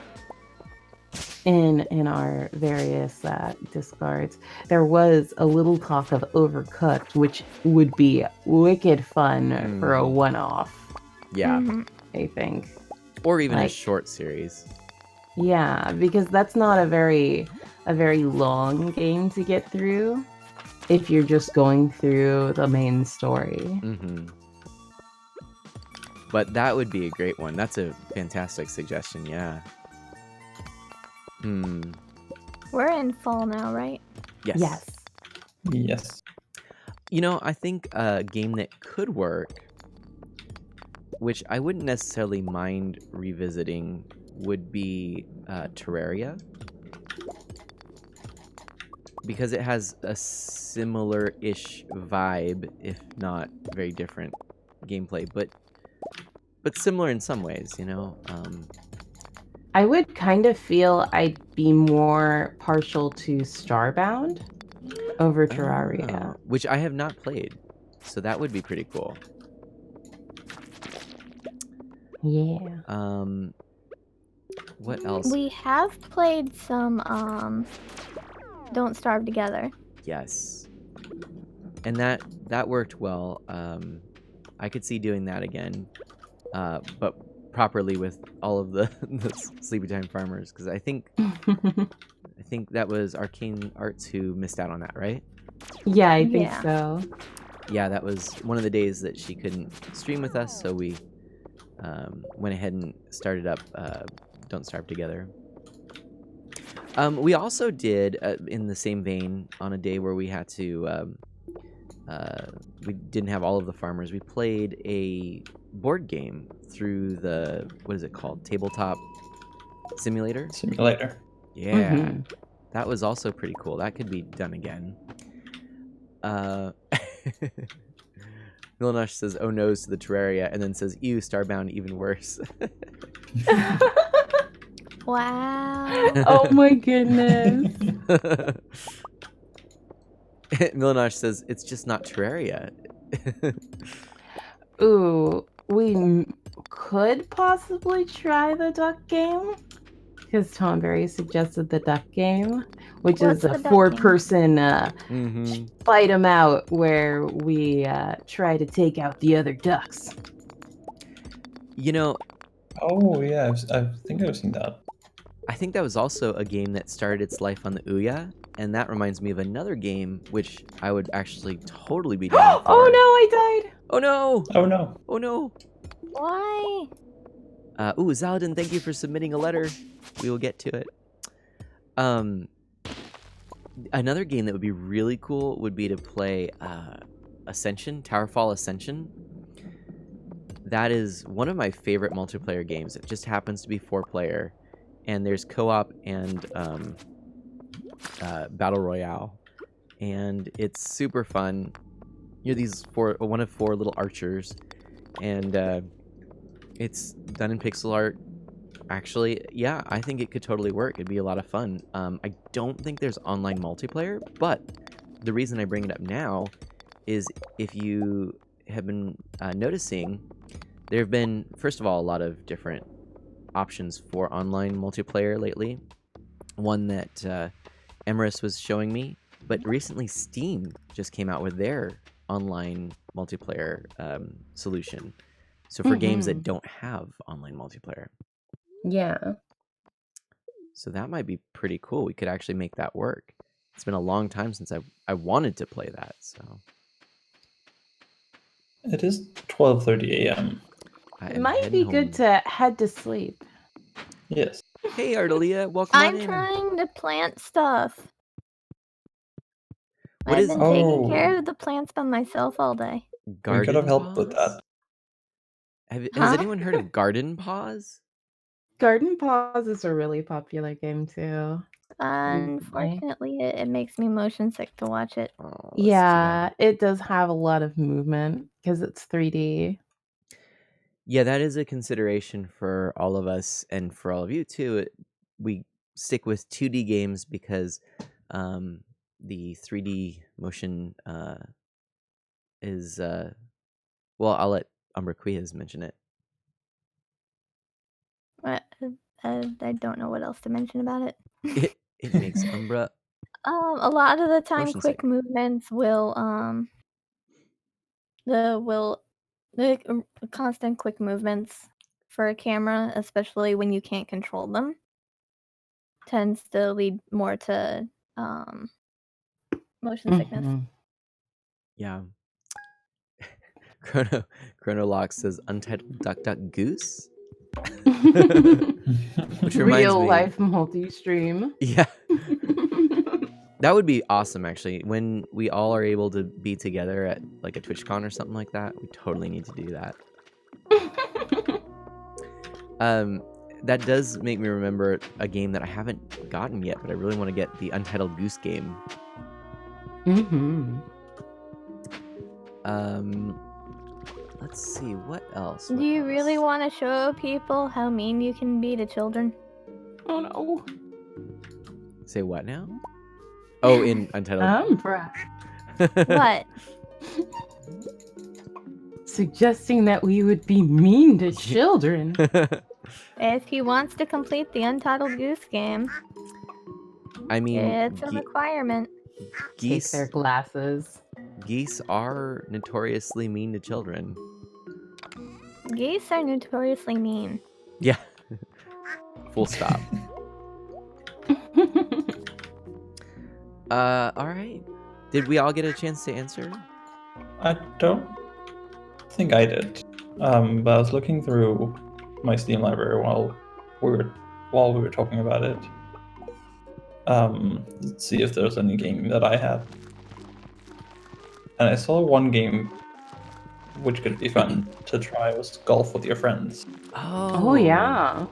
in our various discards, there was a little talk of Overcooked, which would be wicked fun for a one-off. Yeah. Mhm. I think. Or even a Like- short series. Yeah, because that's not a very long game to get through if you're just going through the main story. Mm-hmm. But that would be a great one. That's a fantastic suggestion, yeah. We're in fall now, right? Yes. Yes. Yes. You know, I think a game that could work, which I wouldn't necessarily mind revisiting, would be Terraria. Because it has a similar-ish vibe, if not very different gameplay, but similar in some ways, you know? I would kind of feel I'd be more partial to Starbound over Terraria. Which I have not played, so that would be pretty cool. Yeah. What else? We have played some Don't Starve Together. Yes. And that worked well. I could see doing that again, but properly with all of the Sleepy Time Farmers, because I think that was Arcane Arts who missed out on that, right? Yeah, I think Yeah. so. Yeah, that was one of the days that she couldn't stream with us, so we went ahead and started up Don't Starve Together. We also did, in the same vein, on a day where we had to, we didn't have all of the farmers, we played a board game through the, what is it called? Tabletop Simulator? Simulator. Yeah. Mhm. That was also pretty cool. That could be done again. Milanosh says, oh no's to the Terraria, and then says, ew, Starbound, even worse. Wow. Oh my goodness. Milanosh says, it's just not Terraria. Ooh, we could possibly try the duck game because Tom Berry suggested the duck game, which What's is a the duck game? 4-person Mm-hmm. fight 'em out where we try to take out the other ducks. You know, Oh yeah, I think I've seen that. I think that was also a game that started its life on the Ouya, and that reminds me of another game which I would actually totally be down for. Oh no, I died. Oh no! Oh no. Oh no! Why? Ooh, Zaladin, thank you for submitting a letter. We will get to it. Another game that would be really cool would be to play Ascension, Towerfall Ascension. That is one of my favorite multiplayer games. It just happens to be 4-player, and there's co-op and battle royale, and it's super fun. You're one of 4 little archers, and it's done in pixel art. Actually, yeah, I think it could totally work. It'd be a lot of fun. I don't think there's online multiplayer, but the reason I bring it up now is if you have been noticing, there have been, first of all, a lot of different options for online multiplayer lately. One that Emerus was showing me, but recently Steam just came out with their online multiplayer solution. So for games that don't have online multiplayer. Yeah. So that might be pretty cool. We could actually make that work. It's been a long time since I wanted to play that, so. It is 12:30 a.m. It might be good to head to sleep. Yes. Hey, Ardelia, welcome I'm on in. trying to plant stuff. What I've is- been taking Oh. care of the plants by myself all day. Garden We could have helped with Paws? that. Has Huh? anyone heard of Garden Paws? Garden Paws is a really popular game too. Unfortunately, it makes me motion sick to watch it. Oh, that's too Yeah, bad. it does have a lot of movement because it's 3D. Yeah, that is a consideration for all of us and for all of you too. We stick with 2D games because the 3D motion is well, I'll let Umbra Quiaz mention it. I don't know what else to mention about it. It makes Umbra A lot of the time, motion quick sick. movements will Like constant quick movements for a camera, especially when you can't control them, tends to lead more to motion sickness. Mhm. Yeah. Chronolox says Untitled Duck Duck Goose. Which reminds Real me, life multi-stream. yeah, that would be awesome actually. When we all are able to be together at like a TwitchCon or something like that, we totally need to do that. That does make me remember a game that I haven't gotten yet, but I really want to get the Untitled Goose game. Mhm. Let's see what else. Do what you really else? want to show people how mean you can be to children? Oh no. Say what now? Oh, in Untitled. I'm proud. What? Suggesting that we would be mean to children. If he wants to complete the Untitled Goose game, I mean, it's a requirement. Take their glasses. geese are notoriously mean to children. Geese are notoriously mean. Yeah. Full stop. All right. Did we all get a chance to answer? I don't think I did. But I was looking through my Steam library while we were talking about it. Let's see if there's any game that I had. And I saw one game which could be fun to try was golf with your friends. Oh yeah.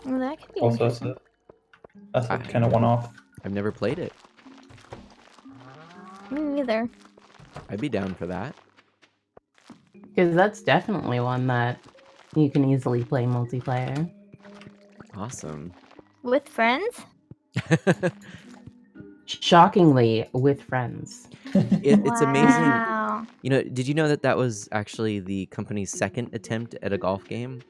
Well, that could be Also as interesting. a kind of one-off. I've never played it. Me neither. I'd be down for that. Because that's definitely one that you can easily play multiplayer. Awesome. With friends? Shockingly, with friends. It's amazing. Wow. You know, did you know that that was actually the company's second attempt at a golf game?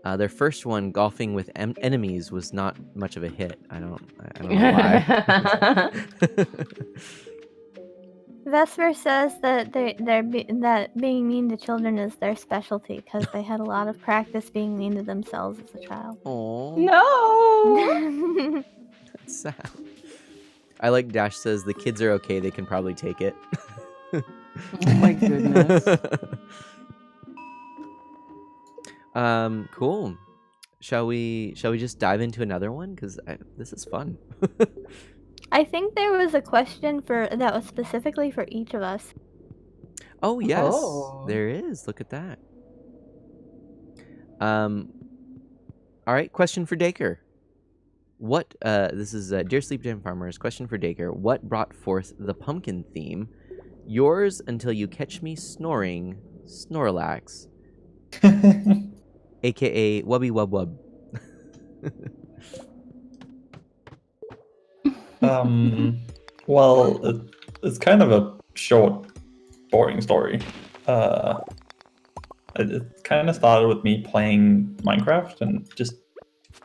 Their first one, golfing with enemies, was not much of a hit. I don't know why. Vesper says that that being mean to children is their specialty because they had a lot of practice being mean to themselves as a child. Oh, No. that's sad. I like Dash says the kids are okay. They can probably take it. Oh my goodness. Cool. Shall we just dive into another one? Because this is fun. I think there was a question that was specifically for each of us. Oh yes, Oh. there is. Look at that. All right. Question for Dacre. What? This is Dear Sleep Jam Farmers. Question for Dacre. What brought forth the pumpkin theme? Yours until you catch me snoring, Snorlax, aka Wubby Wub Wub. Well, it's kind of a short, boring story. It kind of started with me playing Minecraft and just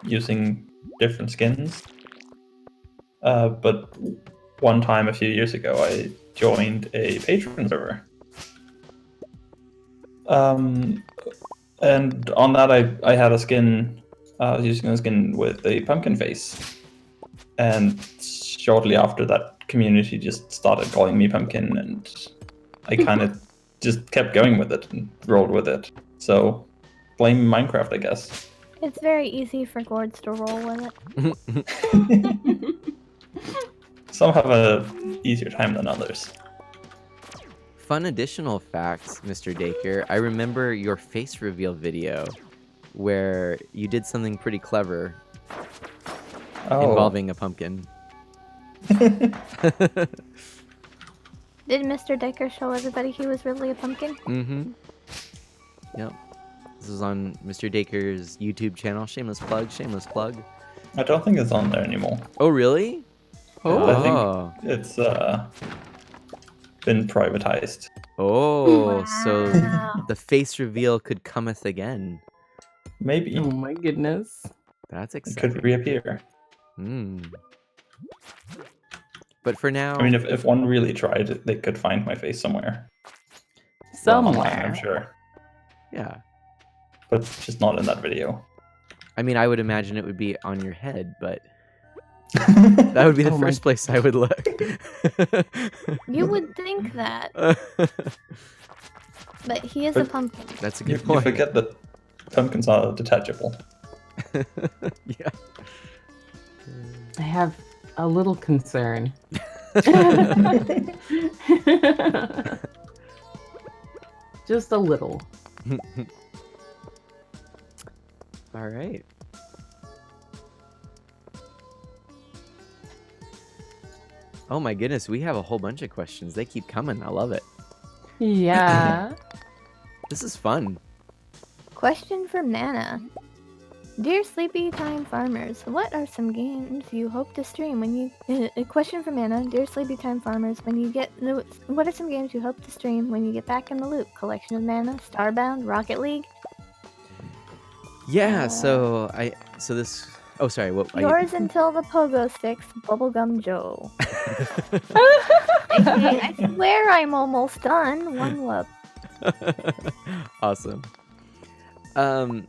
using different skins. But one time a few years ago, I joined a Patreon server. And on that, I had a skin. I was using a skin with a pumpkin face. And shortly after that, community just started calling me Pumpkin, and I kind of just kept going with it and rolled with it. So, blame Minecraft, I guess. It's very easy for gourds to roll with it. Some have a easier time than others. Fun additional facts, Mr. Dacre. I remember your face reveal video where you did something pretty clever involving a pumpkin. Did Mr. Decker show everybody he was really a pumpkin? Mm-hmm. Yep. This is on Mr. Dacre's YouTube channel. Shameless plug, shameless plug. I don't think it's on there anymore. Oh, really? I think it's been privatized. Oh, so Wow. the face reveal could cometh again. Maybe. Oh my goodness. That's It exciting. could reappear. But for now, I mean, if one really tried, they could find my face somewhere. Somewhere. I'm sure. Yeah. But just not in that video. I mean, I would imagine it would be on your head, but that would be the Oh my- first place I would look. You would think that, but he is a But- pumpkin. That's a You, good you point. forget that pumpkins are detachable. Yeah. I have a little concern. Just a little. All right. Oh my goodness, we have a whole bunch of questions. They keep coming. I love it. Yeah. This is fun. Question for Nana. Dear Sleepy Time Farmers, what are some games you hope to stream when you... a question from Anna. Dear Sleepy Time Farmers, what are some games you hope to stream when you get back in the loop? Collection of Mana, Starbound, Rocket League? Yeah, so this. Oh, sorry. What? Yours until the pogo sticks, Bubblegum Joe. I swear I'm almost done. One love. Awesome.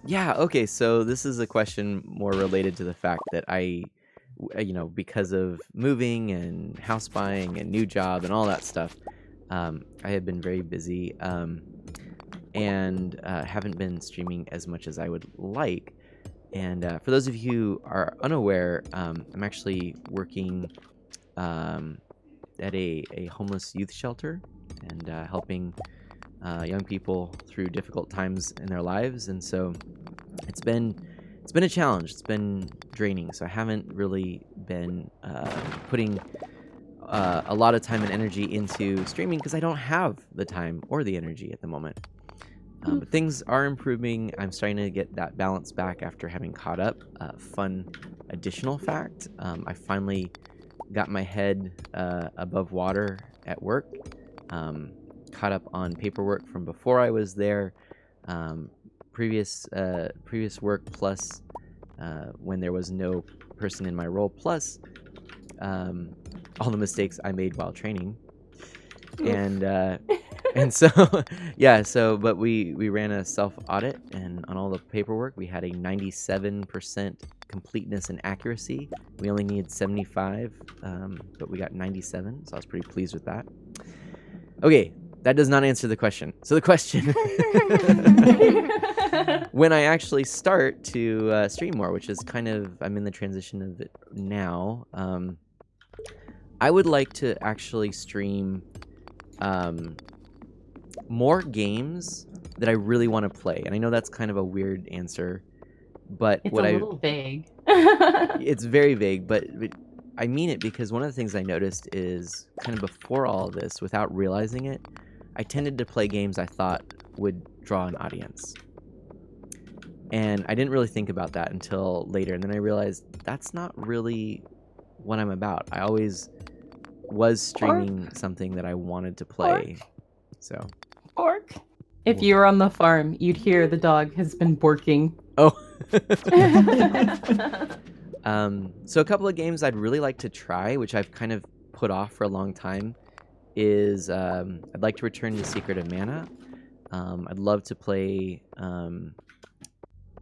Yeah, okay, so this is a question more related to the fact that because of moving and house buying and new job and all that stuff, I have been very busy and haven't been streaming as much as I would like. And for those of you who are unaware, I'm actually working at a homeless youth shelter and helping young people through difficult times in their lives, and so it's been a challenge. It's been draining, so I haven't really been putting a lot of time and energy into streaming because I don't have the time or the energy at the moment. But things are improving. I'm starting to get that balance back after having caught up. Fun additional fact, I finally got my head above water at work. Caught up on paperwork from before I was there, previous work, plus when there was no person in my role, plus all the mistakes I made while training, and so yeah, but we ran a self audit, and on all the paperwork we had a 97% completeness and accuracy. We only needed 75, but we got 97, so I was pretty pleased with that. Okay. That does not answer the question. So the question, when I actually start to stream more, which is I'm in the transition of it now, I would like to actually stream more games that I really want to play. And I know that's kind of a weird answer, but It's a little vague. it's very vague, but I mean it because one of the things I noticed is kind of before all of this, without realizing it, I tended to play games I thought would draw an audience. And I didn't really think about that until later. And then I realized that's not really what I'm about. I always was streaming something that I wanted to play. So. Bork. If you were on the farm, you'd hear the dog has been borking. Oh. So a couple of games I'd really like to try, which I've kind of put off for a long time, is I'd like to return to Secret of Mana. I'd love to play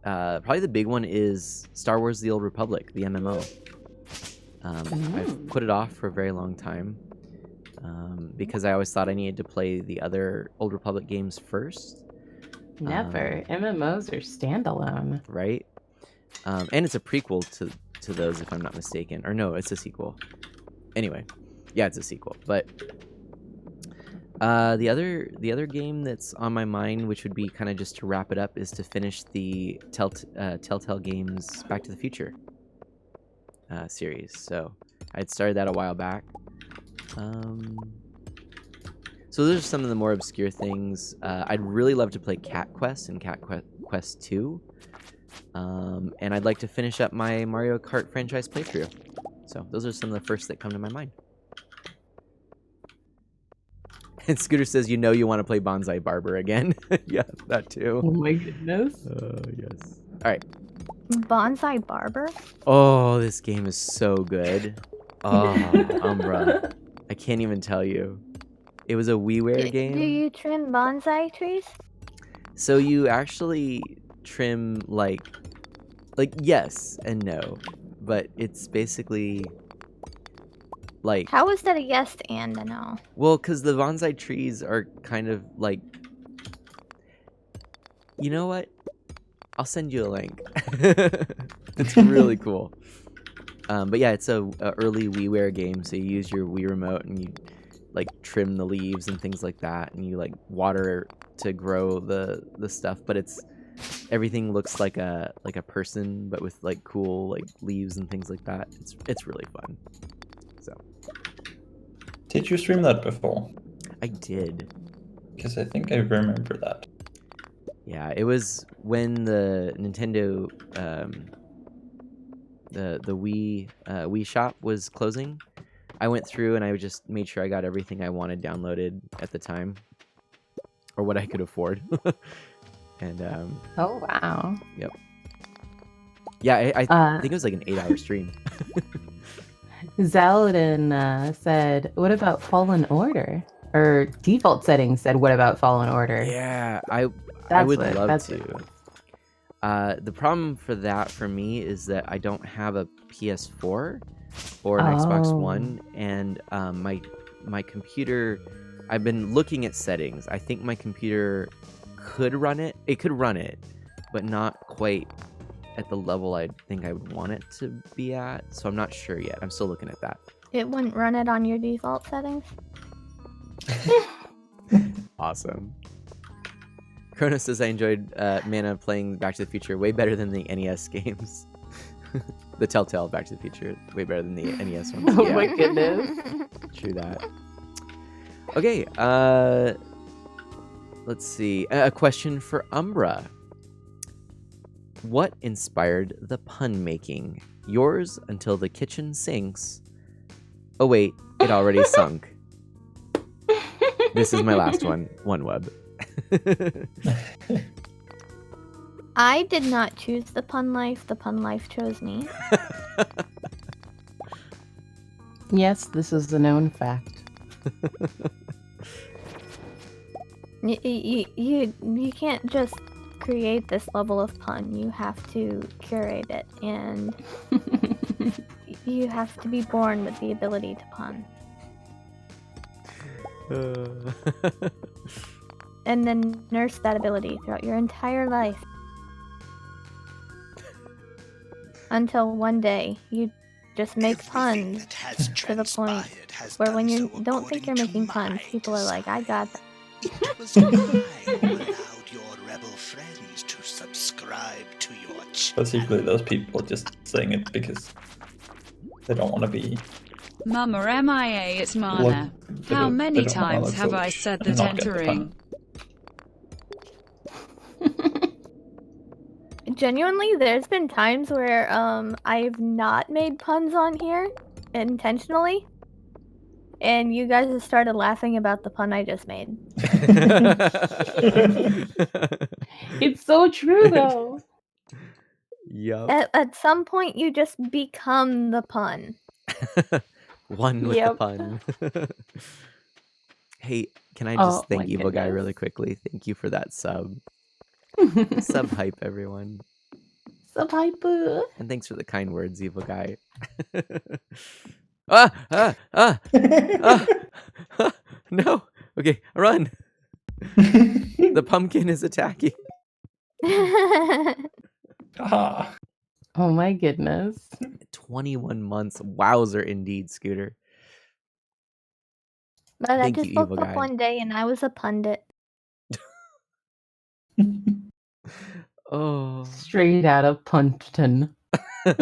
probably the big one is Star Wars The Old Republic, the MMO. I've put it off for a very long time because I always thought I needed to play the other Old Republic games first. Never. MMOs are standalone. Right? And it's a prequel to those, if I'm not mistaken. Or no, it's a sequel. Anyway, yeah, it's a sequel. But the other game that's on my mind, which would be kind of just to wrap it up, is to finish the Telltale Games Back to the Future series. So I'd started that a while back. So those are some of the more obscure things. I'd really love to play Cat Quest and Cat Quest 2. And I'd like to finish up my Mario Kart franchise playthrough. So those are some of the first that come to my mind. And Scooter says, you want to play Bonsai Barber again. Yeah, that too. Oh my goodness. Yes. All right. Bonsai Barber? Oh, this game is so good. Oh, Umbra. I can't even tell you. It was a WiiWare game. Do you trim bonsai trees? So you actually trim like yes and no, but it's basically like How is that a yes and a no? well, because the bonsai trees are kind of like, you know what? I'll send you a link. It's really cool. But yeah, it's a early WiiWare game, so you use your Wii remote and you like trim the leaves and things like that, and you like water to grow the stuff. But everything looks like a person, but with like cool like leaves and things like that. It's really fun. So Did you stream that before? I did. Because I think I remember that. Yeah, it was when the Nintendo the Wii shop was closing. I went through and I just made sure I got everything I wanted downloaded at the time, or what I could afford. And Oh wow. yep. Yeah, I Uh, think it was like an 8-hour stream. Zaladin said, "What about Fallen Order?" Or default settings said, "What about Fallen Order?" Yeah, I That's would what- love that's to. what- The problem for that for me is that I don't have a PS4 or an Xbox Oh. One, and my computer. I've been looking at settings. I think my computer could run it. It could run it, but not quite at the level I think I would want it to be at. So I'm not sure yet. I'm still looking at that. It wouldn't run it on your default settings? Awesome. Cronus says, I enjoyed Mana playing Back to the Future way better than the NES games. The Telltale Back to the Future, way better than the NES ones. Oh Yeah, my goodness. true that. Okay, let's see. A question for Umbra. What inspired the pun making? Yours until the kitchen sinks. Oh wait, it already sunk. This is my last one. OneWeb. I did not choose the pun life. The pun life chose me. Yes, this is a known fact. You can't just create this level of pun. You have to curate it, and you have to be born with the ability to pun. And then nurse that ability throughout your entire life. Until one day you just make puns to the point where when you don't think you're making puns, people are like, I got that. It was I who allowed your rebel friends to subscribe to your channel. Basically, those people are just saying it because they don't want to be. Mama MIA, it's Mana. Look, they How don't- many they don't wanna times look have I foolish said and that not get the entering? pun. Genuinely, there's been times where I've not made puns on here intentionally, and you guys have started laughing about the pun I just made. It's so true, though. Yup. At some point, you just become the pun. One with Yep. the pun. Hey, can I just Oh, thank my Evil Guy really goodness. quickly? Thank you for that sub. Sub hype, everyone. Sub hyper. And thanks for the kind words, Evil Guy. ah, ah, ah, ah, ah, no. Okay, run. The pumpkin is attacking. Ah, Oh my goodness. 21 months. Wowzer indeed, Scooter. But I Thank just you, woke Evil up Guy. one day and I was a pundit. Oh. Straight out of Punchton. Oh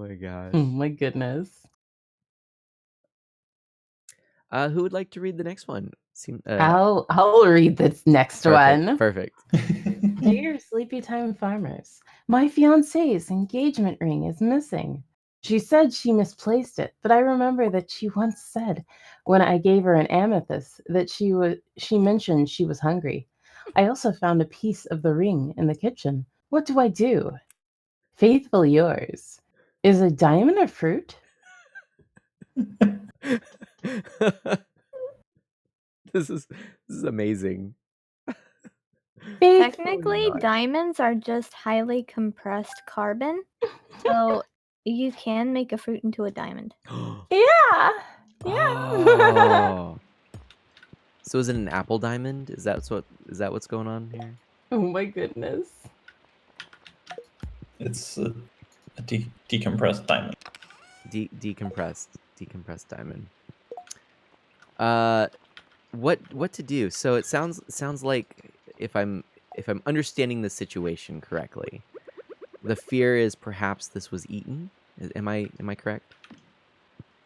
my gosh. Oh my goodness. Who would like to read the next one? I'll read this next one. Perfect. Dear Sleepy Time Farmers, my fiance's engagement ring is missing. She said she misplaced it, but I remember that she once said when I gave her an amethyst that she mentioned she was hungry. I also found a piece of the ring in the kitchen. What do I do? Faithfully yours. Is a diamond a fruit? This is amazing. Technically, not. diamonds are just highly compressed carbon, so you can make a fruit into a diamond. Yeah. Oh. So is it an apple diamond? Is that what's going on here? Oh my goodness. It's a decompressed diamond. Decompressed diamond. What to do? So it sounds like if I'm understanding the situation correctly, the fear is perhaps this was eaten. Am I correct?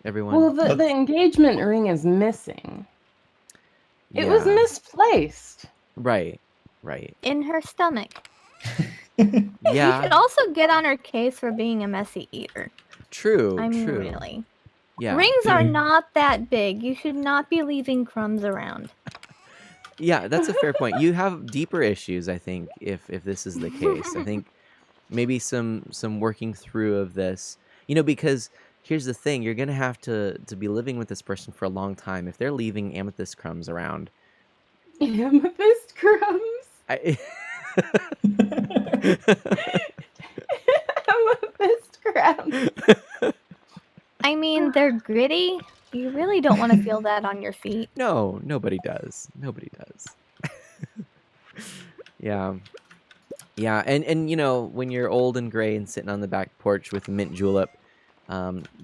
Everyone. Well, the engagement ring is missing. It was Yeah. misplaced. Right. In her stomach. You Yeah. should also get on her case for being a messy eater. True. I mean, true. really. Yeah. Rings are not that big. You should not be leaving crumbs around. Yeah, that's a fair point. You have deeper issues, I think, if this is the case. I think maybe some working through of this. Because here's the thing, you're gonna have to be living with this person for a long time. If they're leaving amethyst crumbs around. Amethyst crumbs. Amethyst crumbs. I mean, they're gritty. You really don't want to feel that on your feet. No, nobody does. Yeah. Yeah, and when you're old and gray and sitting on the back porch with a mint julep,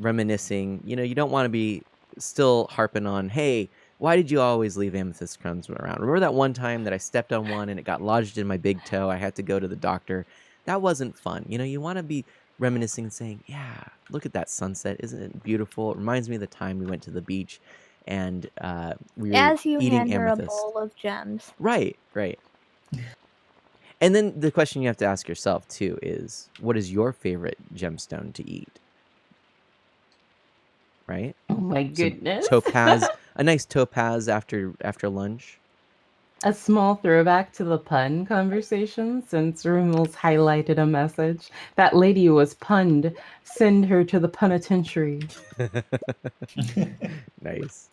reminiscing, you don't want to be still harping on, hey, why did you always leave amethyst crumbs around? Remember that one time that I stepped on one and it got lodged in my big toe? I had to go to the doctor. That wasn't fun. You want to be reminiscing and saying, yeah, look at that sunset. Isn't it beautiful? It reminds me of the time we went to the beach and we were As you eating hand her a amethyst. bowl of gems. Right. And then the question you have to ask yourself, too, is what is your favorite gemstone to eat? Right? Oh my goodness. Topaz, a nice topaz after lunch. A small throwback to the pun conversation, since Rumels highlighted a message. That lady was punned. Send her to the penitentiary. Nice.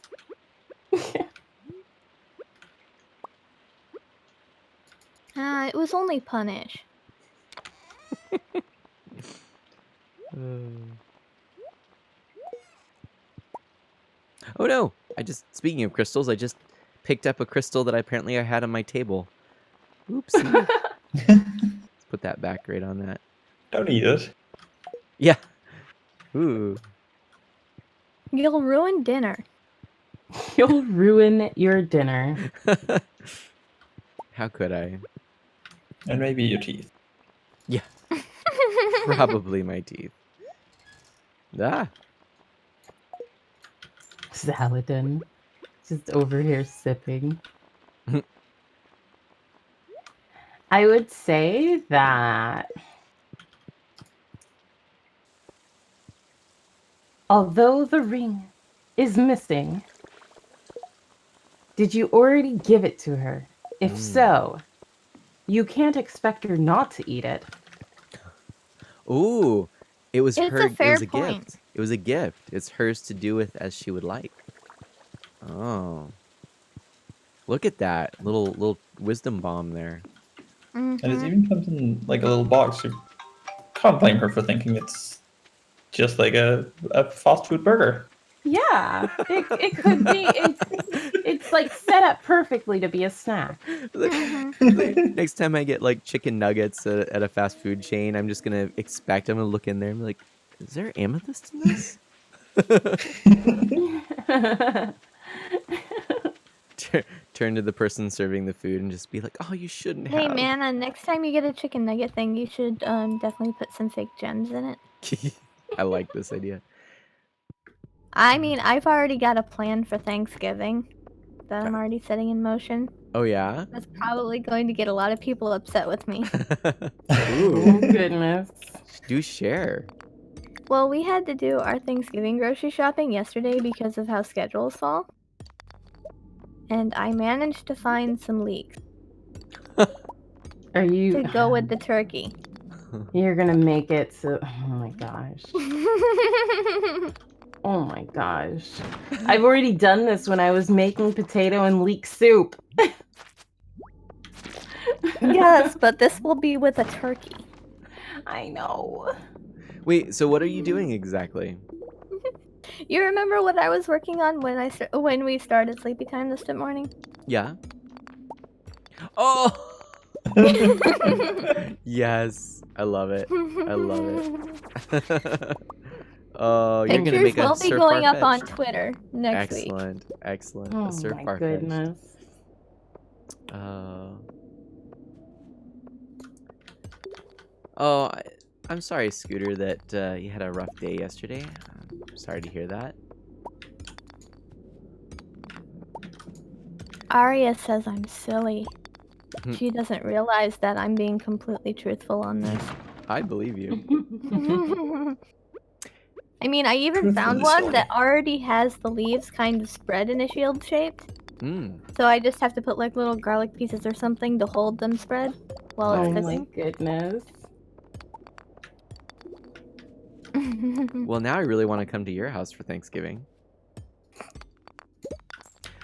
It was only punish. Oh no! Speaking of crystals, I just picked up a crystal that apparently I had on my table. Oopsie. Let's put that back right on that. Don't eat it. Yeah. Ooh. You'll ruin dinner. You'll ruin your dinner. How could I? And maybe your teeth. Yeah. Probably my teeth. Ah. Saladin. Just over here sipping. I would say that although the ring is missing, did you already give it to her? If so, you can't expect her not to eat it. Ooh. It was It's her. a fair It was a point. gift. It was a gift. It's hers to do with as she would like. Oh. Look at that little wisdom bomb there. And it even comes in like a little box. You can't blame her for thinking it's just like a fast food burger. Yeah, it could be. It's like set up perfectly to be a snack. Next time I get like chicken nuggets at a fast food chain, I'm just gonna look in there and be like, is there amethyst in this? Turn to the person serving the food and just be like, oh, you shouldn't Hey have. man, next time you get a chicken nugget thing, you should definitely put some fake gems in it. I like this idea. I mean, I've already got a plan for Thanksgiving that I'm already setting in motion. Oh yeah? That's probably going to get a lot of people upset with me. Oh goodness. Do share. Well, we had to do our Thanksgiving grocery shopping yesterday because of how schedules fall. And I managed to find some leeks Are you to go with the turkey. You're gonna make it so oh my gosh. Oh my gosh. I've already done this when I was making potato and leek soup. Yes, but this will be with a turkey. I know. Wait, so what are you doing exactly? You remember what I was working on when we started Sleepy Time this morning? Yeah. Oh. Yes, I love it. I love it. Oh, you're gonna Pictures make a will be Sir going up on Farfetch'd. Twitter next week. Excellent, excellent. Oh A Sir my Farfetch'd. goodness. Oh, I'm sorry, Scooter, that you had a rough day yesterday. I'm sorry to hear that. Arya says I'm silly. She doesn't realize that I'm being completely truthful on this. I believe you. I mean, I even found Truthfully one silly. that already has the leaves kind of spread in a shield shape. So I just have to put like little garlic pieces or something to hold them spread while Oh it's my cooking. goodness. Well, now I really want to come to your house for Thanksgiving.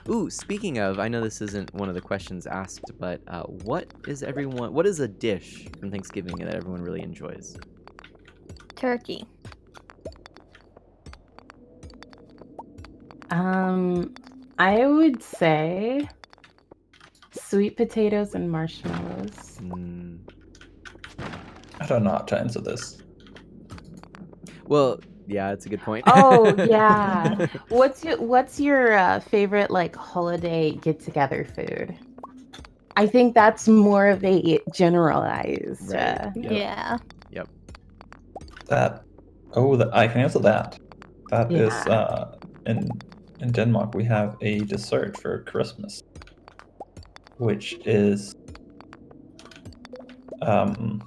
Ooh, speaking of, I know this isn't one of the questions asked, but what is a dish from Thanksgiving that everyone really enjoys? Turkey. I would say sweet potatoes and marshmallows. I don't know how to answer this. Well, yeah, it's a good point. Oh yeah. What's your favorite like holiday get together food? I think that's more of a generalized. Right. Yeah. Yep. I can answer that. That is Yeah. in Denmark we have a dessert for Christmas, which is well,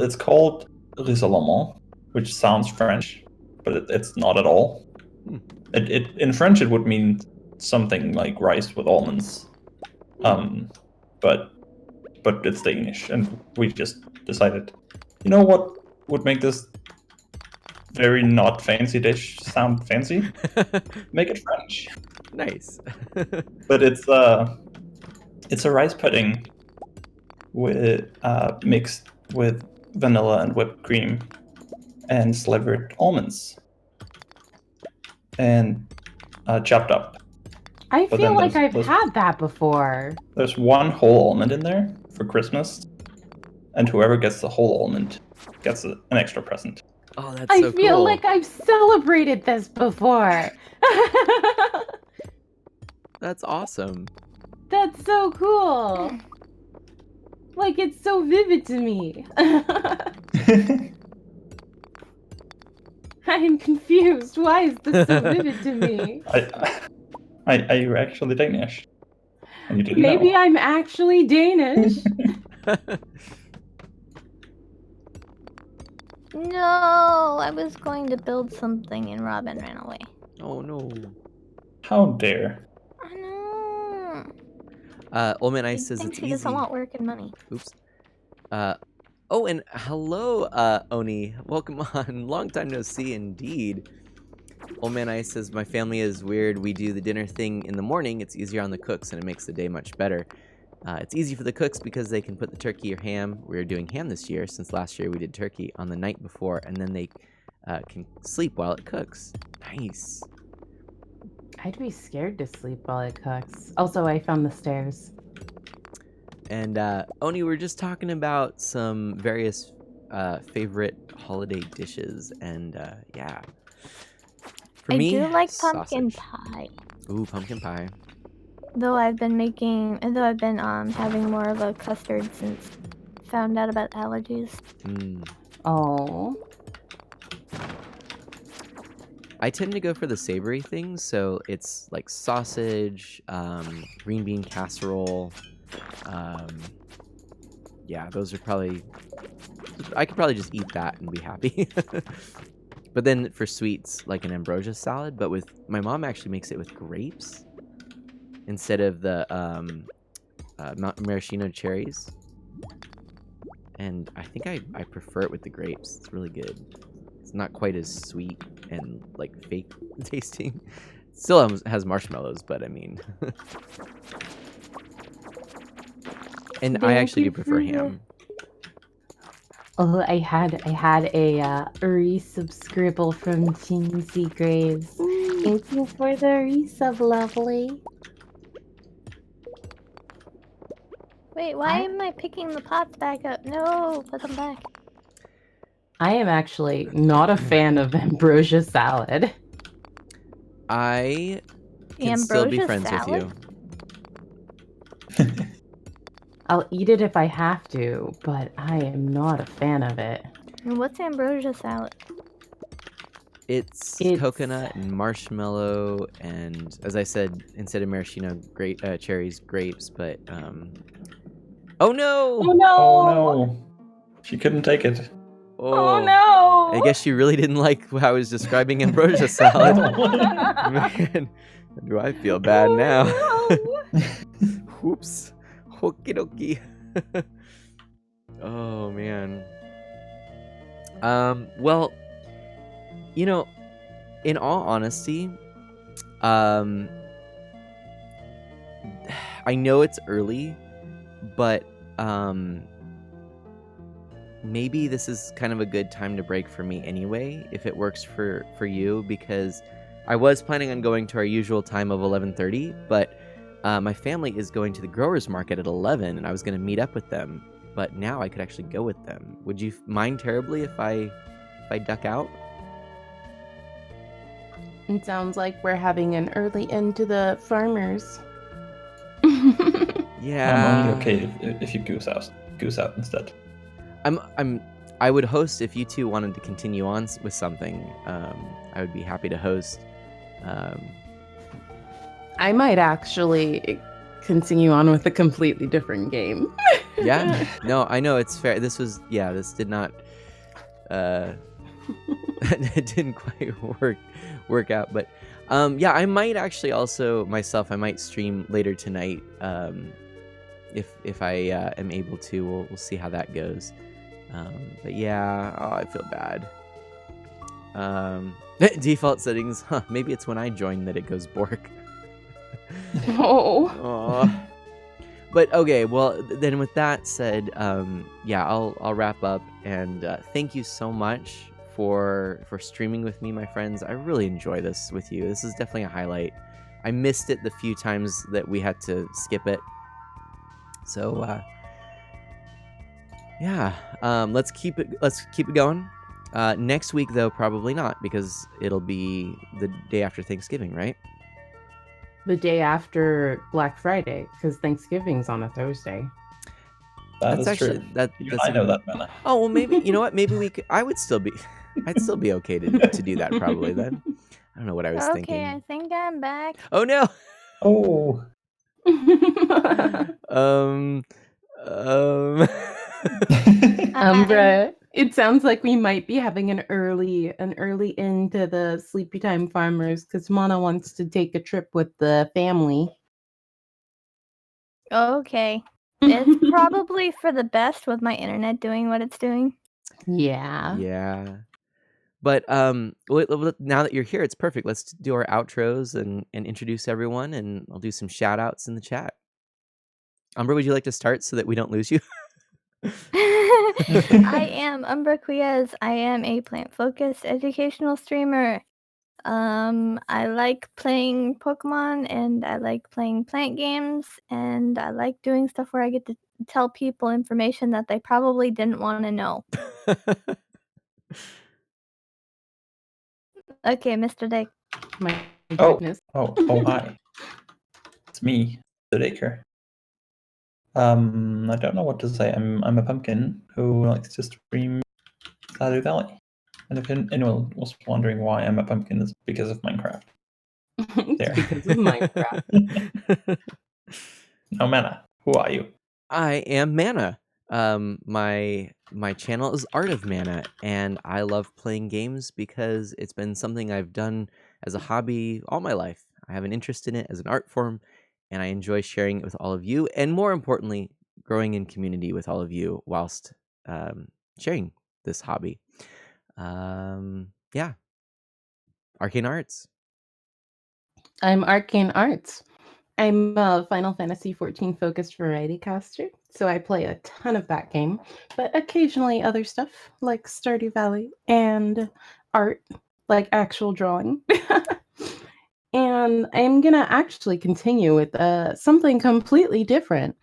it's called risalamande, which sounds French, but it's not at all. It in French it would mean something like rice with almonds, but it's Danish, and we just decided, you know what would make this very not fancy dish sound fancy? Make it French. Nice. But it's a rice pudding with mixed with vanilla and whipped cream and slivered almonds and chopped up. I But feel then like I've there's- had that before. There's one whole almond in there for Christmas, and whoever gets the whole almond gets an extra present. Oh, that's I so feel cool. like I've celebrated this before. That's awesome. That's so cool. Like it's so vivid to me. I'm confused. Why is this so vivid to me? Are you actually Danish? And you didn't Maybe know. I'm actually Danish. No, I was going to build something and Robin ran away. Oh no. How dare. I know. Old Man I Ice says think it's she easy. doesn't want work and money. Oops. Oh, and hello, Oni. Welcome on. Long time no see, indeed. Old Man Ice says, my family is weird. We do the dinner thing in the morning. It's easier on the cooks, and it makes the day much better. It's easy for the cooks because they can put the turkey or ham. We're doing ham this year, since last year we did turkey on the night before, and then they can sleep while it cooks. Nice. I'd be scared to sleep while it cooks. Also, I found the stairs. And Oni, we're just talking about some various favorite holiday dishes, and yeah. For I me, do like pumpkin sausage. pie. Ooh, pumpkin pie. Though I've been having more of a custard since found out about allergies. Oh. I tend to go for the savory things, so it's like sausage, green bean casserole. Yeah, those are probably... I could probably just eat that and be happy. But then for sweets, like an ambrosia salad, but with... My mom actually makes it with grapes instead of the maraschino cherries. And I think I prefer it with the grapes. It's really good. It's not quite as sweet and like fake tasting. Still has marshmallows, but I mean... And I Thank actually you do prefer for your- ham. Oh, I had a resubscribble from Jinsey Graves. Thank you for the resub, lovely. Wait, why am I picking the pots back up? No, put them back. I am actually not a fan of ambrosia salad. I can still be Ambrosia friends with salad? you. I'll eat it if I have to, but I am not a fan of it. And what's ambrosia salad? It's It's- coconut and marshmallow, and as I said, instead of maraschino, cherries, grapes. But oh no! Oh no! Oh no. She couldn't take it. Oh no! I guess she really didn't like how I was describing ambrosia salad. Man, do I feel bad Oh, now? no. Whoops. Okie dokie. Oh man. Well, you know, in all honesty, I know it's early, but maybe this is kind of a good time to break for me anyway, if it works for you, because I was planning on going to our usual time of 11:30, but my family is going to the growers market at 11, and I was going to meet up with them, but now I could actually go with them. Would you mind terribly if I duck out? It sounds like we're having an early end to the farmers. Yeah. I'm only okay if you goose out instead. I would host if you two wanted to continue on with something. I would be happy to host. I might actually continue on with a completely different game. Yeah. No, I know it's fair. This did not it didn't quite work out, but yeah, I might actually also myself I might stream later tonight if I am able to. We'll see how that goes. But yeah, I feel bad. Default settings, maybe it's when I join that it goes bork. Oh. Aw. But okay, well then with that said, yeah, I'll wrap up, and thank you so much for streaming with me, my friends. I really enjoy this with you. This is definitely a highlight. I missed it the few times that we had to skip it. So yeah, let's keep it going. Next week though, probably not, because it'll be the day after Thanksgiving, right? The day after Black Friday, because Thanksgiving's on a Thursday. That's actually true. that's I know that, Mana. Oh well, maybe you know what? Maybe we could. I'd still be okay to do that probably then. I don't know what I was Okay, thinking. I think I'm back. Oh no. Oh. Umbra, it sounds like we might be having an early end to the Sleepy Time Farmers because Mana wants to take a trip with the family. Okay. It's probably for the best with my internet doing what it's doing. Yeah. Yeah. But now that you're here, it's perfect. Let's do our outros and introduce everyone, and I'll do some shout outs in the chat. Umbra, would you like to start so that we don't lose you? I am Umbra Quiaz. I am a plant-focused educational streamer. I like playing Pokemon, and I like playing plant games, and I like doing stuff where I get to tell people information that they probably didn't want to know. Okay, Mr. Dick. My Oh. goodness. Oh, hi. It's me, the Daker. I don't know what to say. I'm a pumpkin who likes to stream Stardew Valley. And if anyone was wondering why I'm a pumpkin, it's because of Minecraft. There. It's because of Minecraft. Now, Mana, who are you? I am Mana. My channel is Art of Mana, and I love playing games because it's been something I've done as a hobby all my life. I have an interest in it as an art form, and I enjoy sharing it with all of you, and more importantly, growing in community with all of you whilst sharing this hobby. Yeah. Arcane Arts. I'm Arcane Arts. I'm a Final Fantasy XIV focused variety caster. So I play a ton of that game, but occasionally other stuff like Stardew Valley and art, like actual drawing. And I'm gonna actually continue with something completely different,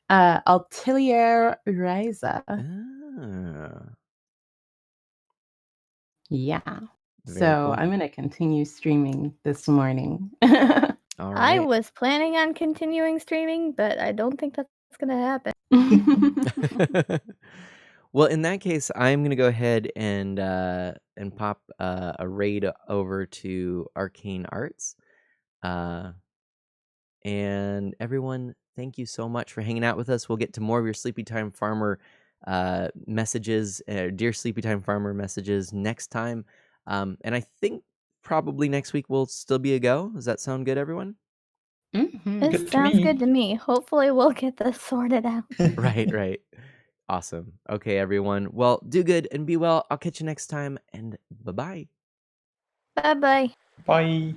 Atelier Ryza. Ah, Yeah. very So cool. I'm gonna continue streaming this morning. All I right. was planning on continuing streaming, but I don't think that's gonna happen. Well, in that case, I'm gonna go ahead and pop a raid over to Arcane Arts. And everyone, thank you so much for hanging out with us. We'll get to more of your Sleepy Time Farmer messages, dear Sleepy Time Farmer messages next time. And I think probably next week will still be a go. Does that sound good, everyone? Mhm. It Good to sounds me. good to me. Hopefully, we'll get this sorted out. Right, right. Awesome. Okay, everyone. Well, do good and be well. I'll catch you next time, and bye-bye. Bye bye. Bye.